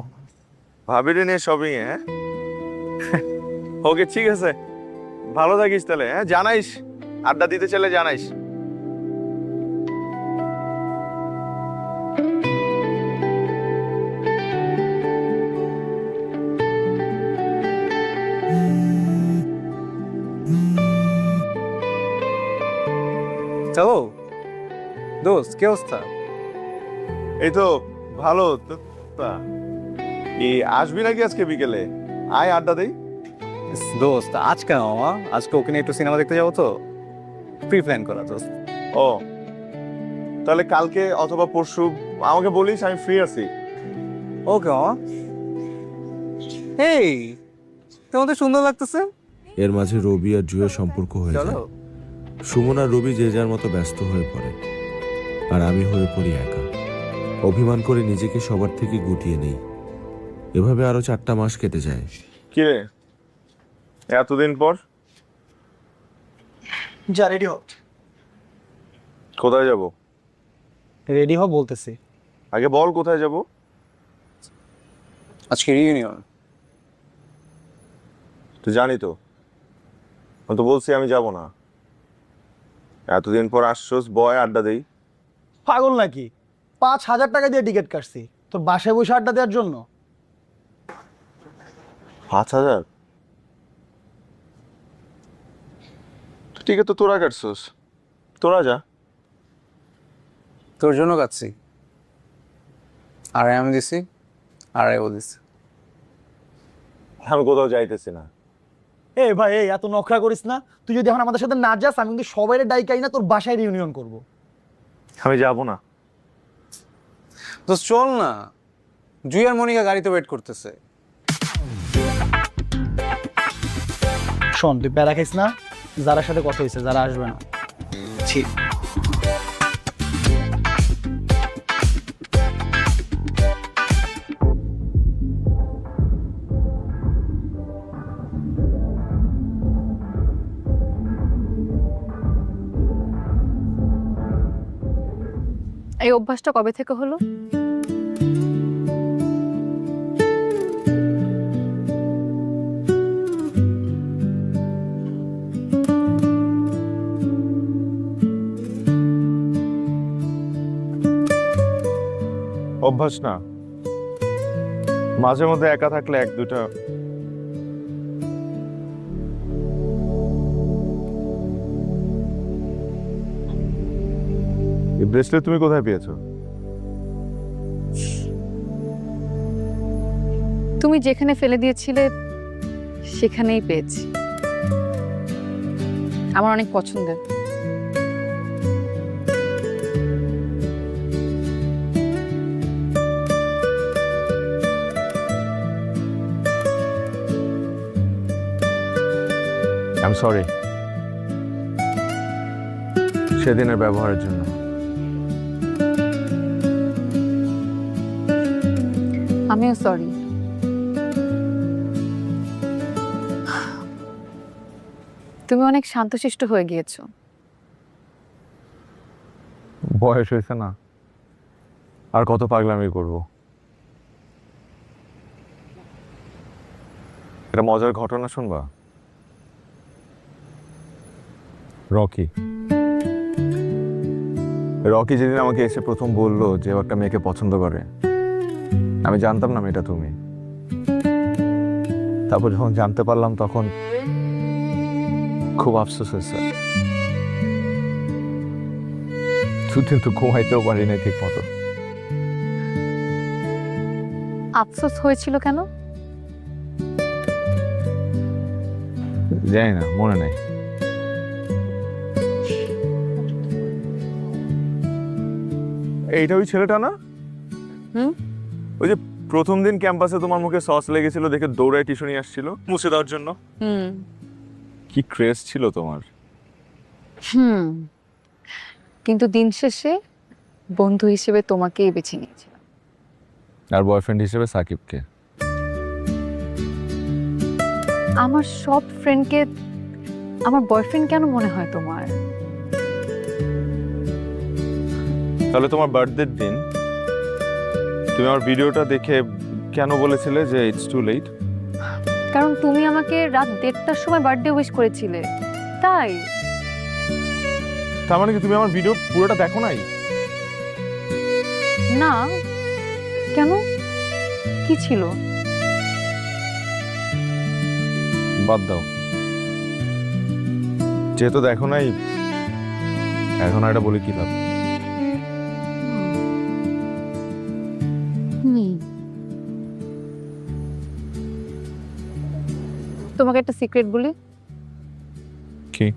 ভাবিরে নিয়ে শপিং এ? হ্যাঁ ওকে, ঠিক আছে, ভালো থাকিস তাহলে। হ্যাঁ, জানাইস, আড্ডা দিতে চাইলে জানাইস।
চলো দোস্ত, কি অবস্থা?
এই তো ভালো তো। তা, এই আসবি নাকি আজকে বিকেলে? আয় আড্ডা দেই।
দোস্ত আজ কেন মামা? আজকে ওকে নিয়ে একটু সিনেমা দেখতে যাবো তো, প্রি প্ল্যান করা দোস্ত।
ও, তাহলে কালকে অথবা পরশু আমাকে বলিস, আমি ফ্রি আছি।
ওকে মামা। এই তোমাদের সুন্দর লাগতেছে।
এর মাঝে রবি আর জুয়ের সম্পর্ক হয়ে
চলো।
যায়। সুমন আর রবি যে যার মতো ব্যস্ত হয়ে পড়ে, আর আমি হয়ে পড়ি একা। অভিমান করে নিজেকে সবার থেকে গুটিয়ে নেই। এভাবে আরো 4টা মাস কেটে যায়।
কি রে, এতদিন পর?
যা রেডি হ।
কোথায় যাব?
রেডি হ বলতেছি।
আগে বল কোথায় যাব।
আজকে রিউনিয়ন।
তুই জানি তো, আমি তো বলছি আমি যাব না। এতদিন পর আসছস, বয় আড্ডা দেই।
পাগল নাকি? 5,000 টাকা দিয়ে টিকিট কাটছি তোর বাসায় বসে আড্ডা দেওয়ার জন্য।
5,000? ঠিক আছে, তো তোরা কাটছস, তোরা যা।
তোর জন্য কাটছি, আড়াই আমি দিছি, আড়াই ও দিছি।
আমি কোথাও যাইতেছি না।
এই ভাই, এই এত নখরা করিস না। তুই যদি এখন আমাদের সাথে না যাস, আমি কিন্তু সবাইরে ডাইকাই না তোর বাসায় রিউনিয়ন করব।
আমি যাব না।
তো চল না, জুই আর মনিকা গাড়িতে ওয়েট করতেছে।
শোন, তুই প্যারা খাইস না। যারা সাথে কথা হয়েছে, যারা আসবে না। ছি।
এই অভ্যাসটা কবে থেকে হলো?
অভ্যাস না, মাঝে মধ্যে একা থাকলে 1-2টা। এই ব্রেসলেট তুমি কোথায় পেয়েছো?
তুমি যেখানে ফেলে দিয়েছিলে সেখানেই পেয়েছি। আমার অনেক পছন্দের।
আই এম সরি সেদিনের ব্যবহারের জন্য।
আমিও সরি। তুমি অনেক শান্তশিষ্ট হয়ে গিয়েছো।
বয়স হয়েছে না, আর কত পাগলামি করব। এটা মজার ঘটনা শুনবা। রকি যেদিন আমাকে এসে প্রথম বললো যে ও একটা মেয়েকে পছন্দ করে, আমি জানতাম না মেয়েটা তুমি। তারপর যখন জানতে পারলাম তখন খুব আফসোস হয়েছে। দুদিন তো ঘুমাইতেও পারি নাই ঠিক মতো।
আফসোস হয়েছিল কেন?
জানি না, মনে নাই। এইটা ওই ছেলেটা না?
হুম।
ওই যে প্রথম দিন ক্যাম্পাসে তোমার মুখে সস লেগেছিল দেখে দৌড়ায় টিস্যু নিয়ে আসছিল মুছে দেওয়ার জন্য। কি ক্রেজ ছিল তোমার।
কিন্তু দিন শেষে বন্ধু হিসেবে তোমাকেই বেছে নিয়েছিলাম।
আর বয়ফ্রেন্ড হিসেবে সাকিবকে।
আমার সব ফ্রেন্ডকে আমার বয়ফ্রেন্ড কেন মনে হয় তোমার?
তাহলে তোমার বার্থডের দিন তুমি আমার ভিডিওটা দেখে কেন বলেছিলে যে ইটস টু লেট?
কারণ তুমি আমাকে রাত 1:30টার সময় বার্থডে উইশ করেছিলে, তাই।
তার মানে কি তুমি আমার ভিডিও পুরোটা দেখো নাই?
না, কেন? কি ছিল?
বাদ দাও, যেহেতু দেখো নাই এখন আর এটা বলি কি লাভ?
তোমাকে একটা সিক্রেট বলি।
কি?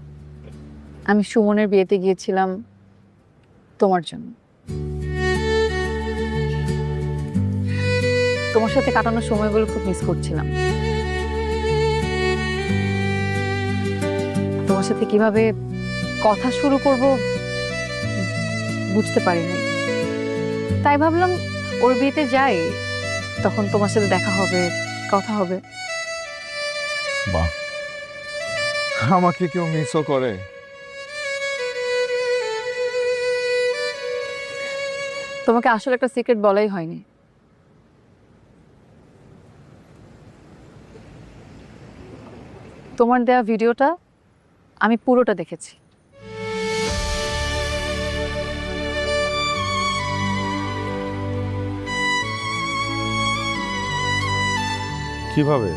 আমি সুমনের বিয়েতে গিয়েছিলাম তোমার জন্য। তোমার সাথে কাটানোর সময়গুলো খুব মিস করছিলাম। তোমার সাথে কিভাবে কথা শুরু করব বুঝতে পারিনি, তাই ভাবলাম ওর বিয়েতে যাই, তখন তোমার সাথে দেখা হবে, কথা হবে।
বাহ, আমাকে কেউ মিসও করে?
তোমাকে আসলে একটা সিক্রেট বলাই হয়নি। তোমার দেয়া ভিডিওটা আমি পুরোটা দেখেছি।
কিভাবে?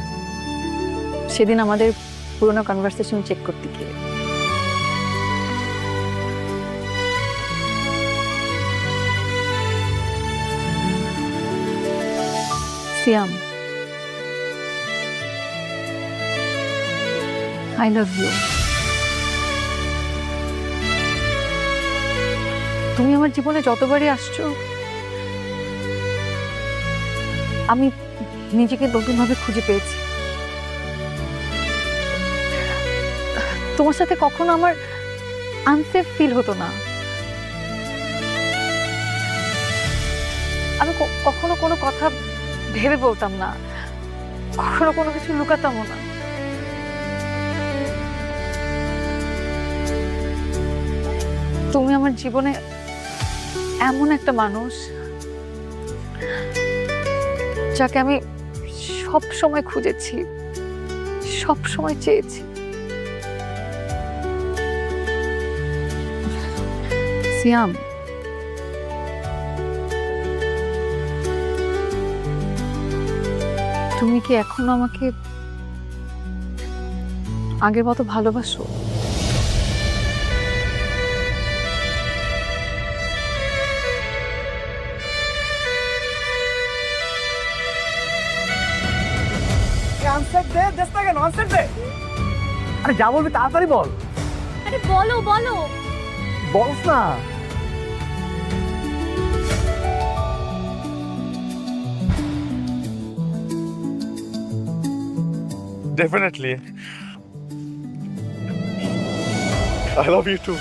সেদিন আমাদের পুরোনো কনভারসেশন চেক করতে গিয়ে। সিয়াম, I love you. তুমি আমার জীবনে যতবারই আসছো আমি নিজেকে নতুনভাবে খুঁজে পেয়েছি। তোমার সাথে কখনো আমার আনসেফ ফিল হতো না। আমি কখনো কোনো কথা ভেবে বলতাম না, কখনো কোনো কিছু লুকাতামও না। তুমি আমার জীবনে এমন একটা মানুষ যাকে আমি সব সময় খুঁজেছি, সব সময় চেয়েছি। সিয়াম, তুমি কি এখনো আমাকে আগের মতো ভালোবাসো?
আনসার দে, দেশ না কেন? আনসার দে। আরে যা বলবি তাড়াতাড়ি বল।
আরে বলো বলো।
বলস না।
Definitely. I love you too.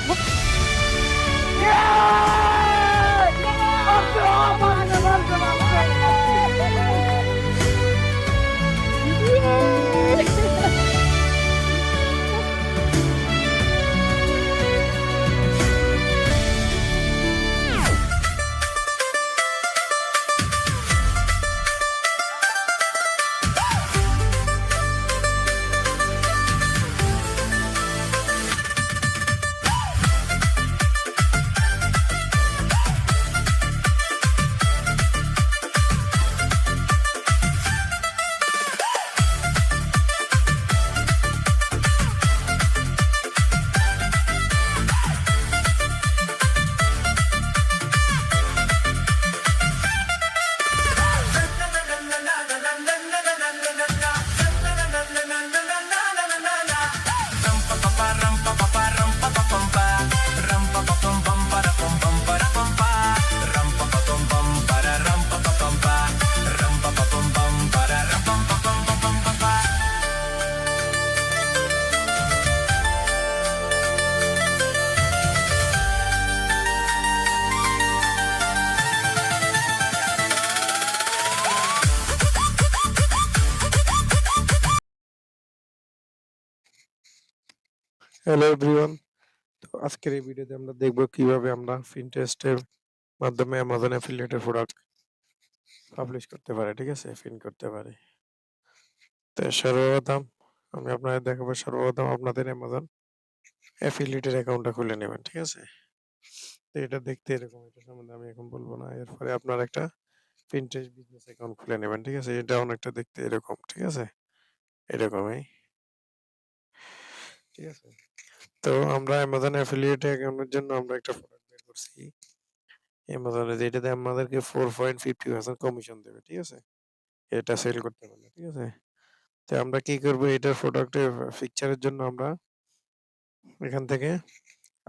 Hello everyone, তো আজকের এই ভিডিওতে আমরা দেখব কিভাবে আমরা পিন্টারেস্টের মাধ্যমে অ্যামাজন অ্যাফিলিয়েটের প্রোডাক্ট পাবলিশ করতে পারি, ঠিক আছে, পিন করতে পারি। তো সর্বপ্রথম আমি আপনাদের দেখাবো, সর্বপ্রথম আপনাদের অ্যামাজন অ্যাফিলিয়েটের অ্যাকাউন্টটা খুলে নেবেন, ঠিক আছে। তো এটা দেখতে এরকম, এটা সম্বন্ধে আমি এখন বলবো না। এরপরে আপনার একটা পিন্টারেস্ট বিজনেস অ্যাকাউন্ট খুলে নেবেন, ঠিক আছে। এটা অনেকটা দেখতে এরকম, ঠিক আছে, এরকমই, ঠিক আছে। তো আমরা অ্যামাজন অ্যাফিলিয়েট অ্যাকাউন্টের জন্য আমরা একটা প্রোডাক্ট বের করছি অ্যামাজনে, যেটাতে আমাদেরকে 4.50% কমিশন দেবে, ঠিক আছে, এটা সেল করতে পারলে, ঠিক আছে। তো আমরা কি করব, এটার প্রোডাক্টের পিকচারের জন্য আমরা এখান থেকে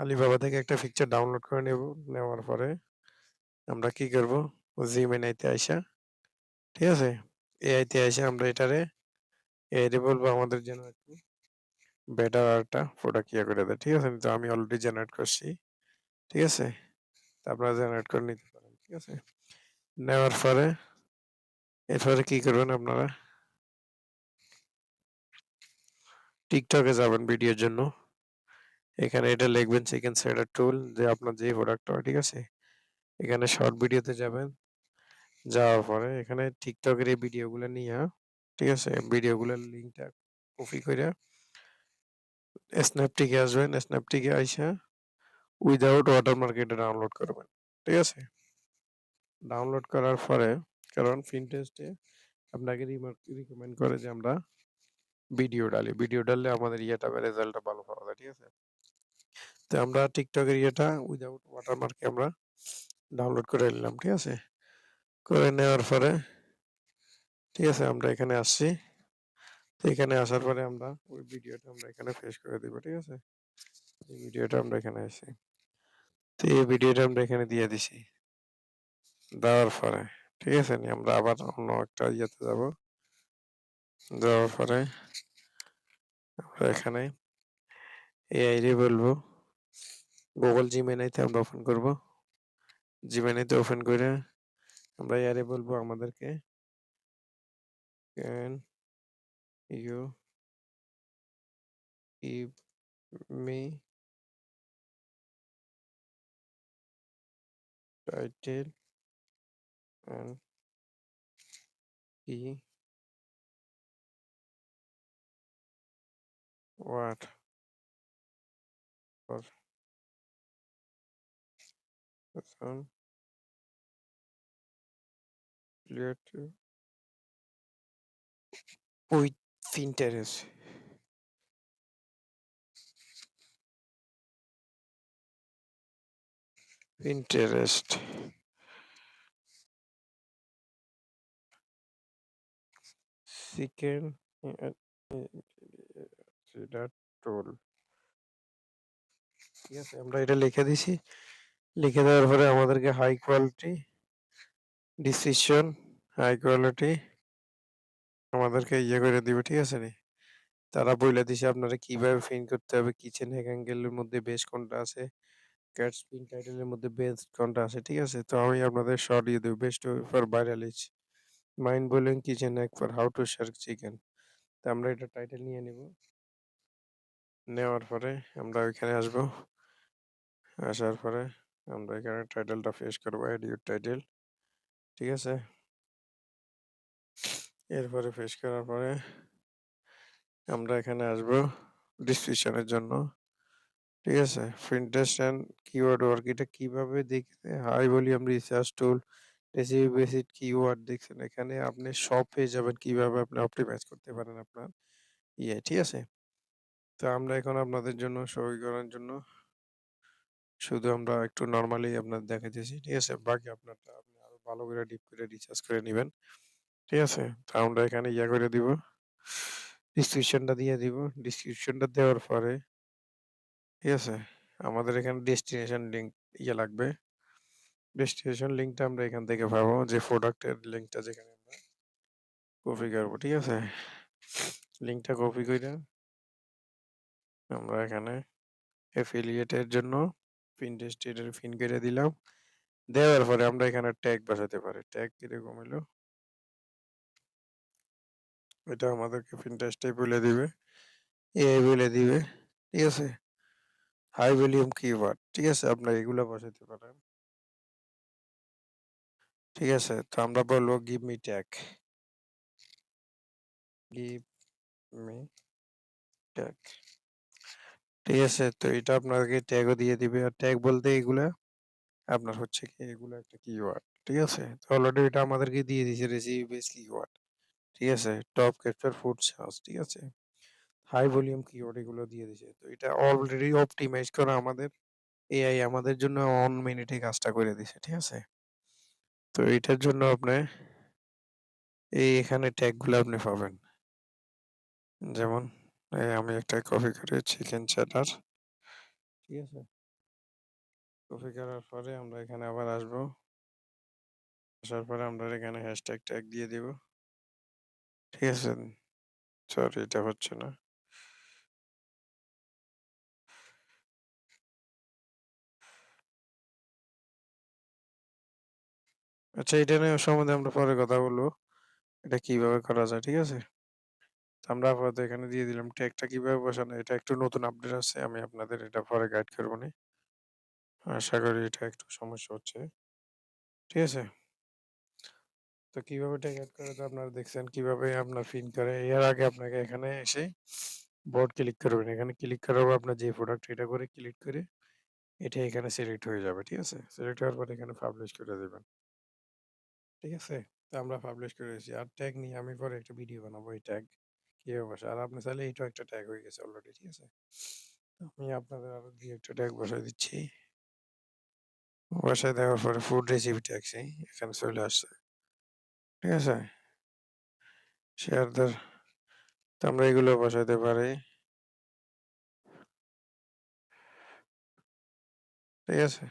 আলিবাবা থেকে একটা পিকচার ডাউনলোড করে নেব। নেওয়ার পরে আমরা কি করব, জিমেনাইতে আইসা, ঠিক আছে, এআইতে আইসা আমরা এটারে এআইরে বলবো আমাদের যেন একটু বেটার একটা প্রোডাক্ট ইয়ে করে দেয়, ঠিক আছে। তো আমি অলরেডি জেনারেট করছি, ঠিক আছে। তো আপনারা জেনারেট করে নিতে পারেন, ঠিক আছে। নেওয়ার পরে এরপরে কি করবেন, আপনারা টিকটকে যাবেন ভিডিওর জন্য। এখানে এটা লিখবেন চিকেন সেটার টুল, যে আপনার যে প্রোডাক্ট হয়, ঠিক আছে। এখানে শর্ট ভিডিওতে যাবেন, যাওয়ার পরে এখানে টিকটকের এই ভিডিওগুলো নিয়ে, ঠিক আছে, ভিডিওগুলোর লিঙ্কটা কপি করে স্ন্যাপটিকে আসবেন। স্ন্যাপটিকে আইসা উইদাউট ওয়াটারমার্ক এটা ডাউনলোড করবেন, ঠিক আছে। ডাউনলোড করার পরে, কারণ পিন্টারেস্টে আপনাকে রিকমেন্ড করে যে আমরা ভিডিও ডালি, ভিডিও ডাললে আমাদের ইয়েটা রেজাল্টটা ভালো পাওয়া যায়, ঠিক আছে। তো আমরা টিকটকের ইয়েটা উইদাউট ওয়াটারমার্কে আমরা ডাউনলোড করে নিলাম, ঠিক আছে। করে নেওয়ার পরে, ঠিক আছে, আমরা এখানে আসছি। তো এখানে আসার পরে আমরা ওই ভিডিওটা আমরা এখানে পেস্ট করে দিব, ঠিক আছে। এই ভিডিওটা আমরা এখানে আসি, তো এই ভিডিওটা আমরা এখানে দিয়ে দিছি। দেওয়ার পরে, ঠিক আছে, আমরা আবার অন্য একটা ইয়েতে যাব। যাওয়ার পরে আমরা এখানে এআই রে বলবো গুগল জিমেনাইতে আমরা ওপেন করব। জিমেনাইতে ওপেন করে আমরা এআই রে বলবো আমাদেরকে can you give me title and keyword for some related with Pinterest. Pinterest. Second that tool. ঠিক আছে, আমরা এটা লিখে দিছি। লিখে দেওয়ার পরে আমাদেরকে high quality decision, high quality আমাদেরকে ইয়ে করে দিবে, ঠিক আছে নি। তারা বলে দিছে আপনারা কিভাবে ফিন করতে হবে, কিচেন হ্যাঙ্গেলের মধ্যে বেস্ট কোনটা আছে, ক্যাট স্পিন টাইটেলের মধ্যে বেস্ট কোনটা আছে, ঠিক আছে। তো আমি আপনাদের শর্ট দিয়ে দেবো, best for viral each mind blowing kitchen hack for how to shark chicken. তো আমরা এটা টাইটেল নিয়ে নিব। নেওয়ার পরে আমরা ওইখানে আসবো। আসার পরে আমরা এখানে টাইটেলটা পেস্ট করবো, এডিট টাইটেল, ঠিক আছে। এরপরে পেস্ট করার পরে আমরা এখানে আসবো ডিসক্রিপশনের জন্য, ঠিক আছে। প্রিন্টারেস্ট এন্ড কিওয়ার্ড ওয়ার্ক, এটা কিভাবে দেখতে, high volume research tool, recipe basic keyword, দেখছেন এখানে আপনি সব পেয়ে যাবেন কিভাবে আপনি অপটিমাইজ করতে পারেন আপনার ইয়ে, ঠিক আছে। তো আমরা এখন আপনাদের জন্য সই করার জন্য শুধু আমরা একটু নর্মালি আপনাদের দেখাইতেছি, ঠিক আছে। বাকি আপনারটা আপনি আরো ভালো করে ডিপ করে রিসার্চ করে নেবেন, ঠিক আছে। তো আমরা এখানে ইয়া করে দিব, ডিসক্রিপশনটা দিয়ে দিব। ডিসক্রিপশনটা দেওয়ার পরে, ঠিক আছে, আমাদের এখানে ডেস্টিনেশন লিঙ্ক ইয়ে লাগবে। ডেস্টিনেশন লিঙ্কটা আমরা এখান থেকে পাবো, যে প্রোডাক্টের লিঙ্কটা যেখানে আমরা কপি করবো, ঠিক আছে। লিঙ্কটা কপি করে আমরা এখানে অ্যাফিলিয়েটের জন্য পিন্টারেস্টের পিন করে দিলাম। দেওয়ার পরে আমরা এখানে ট্যাগ বসাতে পারি। ট্যাগ কিরকম হলো, এটা আমাদেরকে পিন্টারেস্টে বলে দিবে, এআই বলে দিবে, ঠিক আছে। হাই ভলিউম কিওয়ার্ড, ঠিক আছে? আপনার এগুলো বসাইতে পারেন। ঠিক আছে? তো আমরা বলবো give me tag. Give me tag. ঠিক আছে? তো এটা আপনাকে ট্যাগও দিয়ে দিবে। আর ট্যাগ বলতে এগুলা আপনার হচ্ছে কি এগুলো একটা কিওয়ার্ড। ঠিক আছে? তো অলরেডি এটা আমাদেরকে দিয়ে দিয়েছে রেসিপি বেস কিওয়ার্ড। ঠিক আছে? টপ ক্যাপচার ফুড সার্চ, ঠিক আছে? হাই ভলিউম কিওয়ার্ড এগুলো দিয়ে দিয়েছে। তো এটা অলরেডি অপটিমাইজ করা আমাদের এআই আমাদের জন্য 1 মিনিটে কাজটা করে দিছে। ঠিক আছে? তো এটার জন্য আপনি এখানে ট্যাগ গুলো আপনি পাবেন। যেমন আমি একটা কপি করে চিকেন চেডার। ঠিক আছে? কপি করার পরে আমরা এখানে আবার আসবো। আসার পরে আমরা এখানে হ্যাশট্যাগ ট্যাগ দিয়ে দিব। ঠিক আছে? সরি এটা হচ্ছে না। আচ্ছা এটা নিয়ে সম্বন্ধে আমরা পরে কথা বলবো। এটা কিভাবে করা যায়, ঠিক আছে? তো আমরা আপাতত এখানে দিয়ে দিলাম ট্যাগটা কিভাবে বসানো। এটা একটু নতুন আপডেট আছে। আমি আপনাদের এটা পরে গাইড করবো নি। আশা করি এটা একটু সমস্যা হচ্ছে। ঠিক আছে? তো কিভাবে ট্যাগ এড করে তো আপনারা দেখছেন কিভাবে আপনার পিন করে। এর আগে আপনাকে এখানে এসে বোর্ড ক্লিক করবেন। এখানে ক্লিক করার পর আপনার যে প্রোডাক্ট এটা করে ক্লিক করে এটা এখানে সিলেক্ট হয়ে যাবে। ঠিক আছে? সিলেক্ট হওয়ার পর এখানে পাবলিশ করে দেবেন। ঠিক আছে? তো আমরা পাবলিশ করে দিয়েছি। আর ট্যাগ নিয়ে আমি পরে একটা ভিডিও বানাবো এই ট্যাগ কিভাবে বসে। আর আপনি চাইলে এটাও একটা ট্যাগ হয়ে গেছে অলরেডি। ঠিক আছে? তো আমি আপনাদের আরো ২-১ টা ট্যাগ বসায় দিচ্ছি। বসায় দেওয়ার পরে ফুড রেসিপি ট্যাগসি এখানে চলে আসছে। ঠিক আছে? শেয়ার দ্য তো আমরা এগুলো বসাইতে পারি। ঠিক আছে?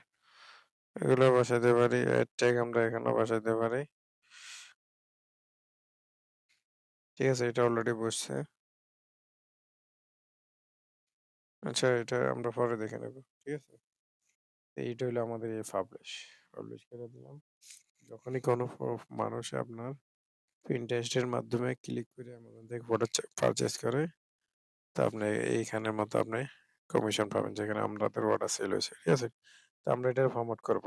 এগুলো বসাইতে পারি। এড ট্যাগ আমরা এখানেও বসাইতে পারি। ঠিক আছে? এটা অলরেডি বসছে। আচ্ছা এটা আমরা পরে দেখে নেব। ঠিক আছে? এইটা হইলো আমাদের এই পাবলিশ। পাবলিশ করে দিলাম। যখনই কোনো মানুষ আপনার Pinterest এর মাধ্যমে ক্লিক করে আমাদের থেকে প্রোডাক্ট পারচেজ করে, তো আপনি এইখানের মতো আপনি কমিশন পাবেন যেখানে আমাদের অর্ডার সেল হয়েছে। ঠিক আছে? তো আমরা এটার ফরম্যাট করব।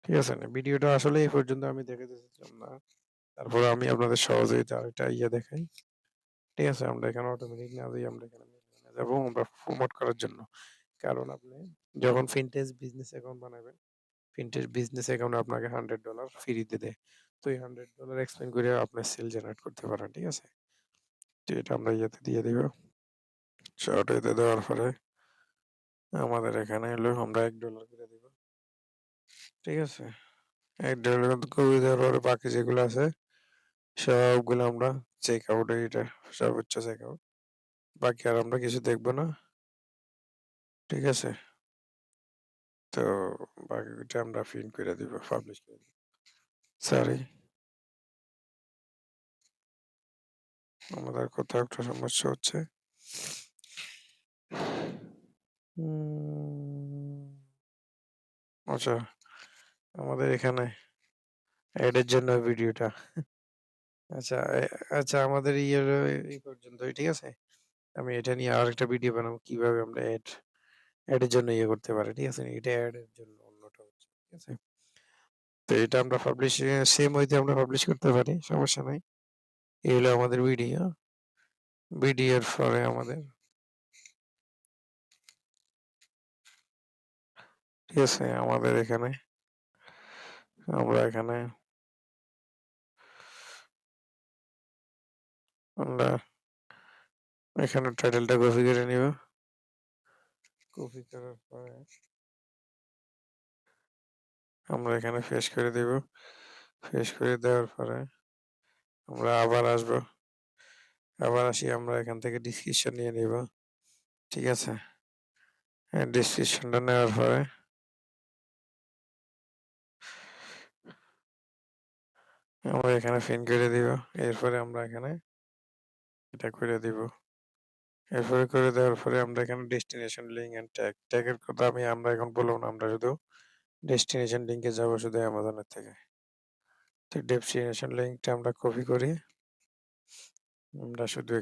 ঠিক আছে? না ভিডিওটা আসলে এই পর্যন্ত আমি দেখাতে চাচ্ছিলাম না। তারপরে আমি আপনাদের সহযোগিতা আরেকটা দেখাই। ঠিক আছে? আমরা এখানে অটোমেটিক না দিয়ে আমরা এখানে যাব আমরা প্রমোট করার জন্য। কারণ আপনি যখন Pinterest বিজনেস অ্যাকাউন্ট বানাবেন, Pinterest বিজনেস অ্যাকাউন্টে আপনাকে $100 ফ্রিতে দেয়। তো এই $100 এক্সপেন্ড করে আপনি সেল জেনারেট করতে পারেন। ঠিক আছে? তো এটা আমরা দিয়ে দিব। শর্ট দেওয়ার পরে আমাদের এখানে হলো আমরা $1 করে দিব। ঠিক আছে? $1 করে দেওয়ার পরে বাকি যেগুলো আছে সবগুলো আমরা চেক আউট এটা সর্বোচ্চ চেক আউট। বাকি আর আমরা কিছু দেখব না। ঠিক আছে? তো বাকিটা আমরা প্রিন্ট করে দিব, পাবলিশ করে দিব। সরি। আমাদের কোথাও একটা সমস্যা হচ্ছে। আচ্ছা আমাদের এখানে এডের জন্য ভিডিওটা আচ্ছা আচ্ছা আমাদের এই পর্যন্তই। ঠিক আছে? আমি এটা নিয়ে আরেকটা ভিডিও বানাবো কিভাবে আমরা এডের জন্য করতে পারি। ঠিক আছে? এটা এডের জন্য অন্যটা হচ্ছে। ঠিক আছে? তো এটা আমরা পাবলিশ সেম ওয়েতে আমরা পাবলিশ করতে পারি, সমস্যা নাই। এই হলো আমাদের ভিডিও। ভিডিওর পরে আমাদের ঠিক আছে আমাদের এখানে আমরা এখানে আমরা এখানে টাইটেলটা কপি করে নিব। কপি করার পরে আমরা এখানে পেস্ট করে দিব। পেস্ট করে দেওয়ার পরে আমরা আবার আসব। আবার আসি আমরা এখান থেকে ডেসক্রিপশন নিয়ে নিব। ঠিক আছে? ডেসক্রিপশনটা নেওয়ার পরে আমরা এখানে পিন করে দিব। এরপরে আমরা এখানে এটা করে দিব। এরপরে করে দেওয়ার পরে আমরা এখানে ডেস্টিনেশন লিঙ্ক এন্ড ট্যাগ ট্যাগের কথা আমরা এখন বলবো না, আমরা শুধু ডেস্টিনেশন লিঙ্কে যাব শুধু অ্যামাজনের থেকে। তো ডেস্টিনেশন লিঙ্কটা আমরা কপি করি। আমরা শুধু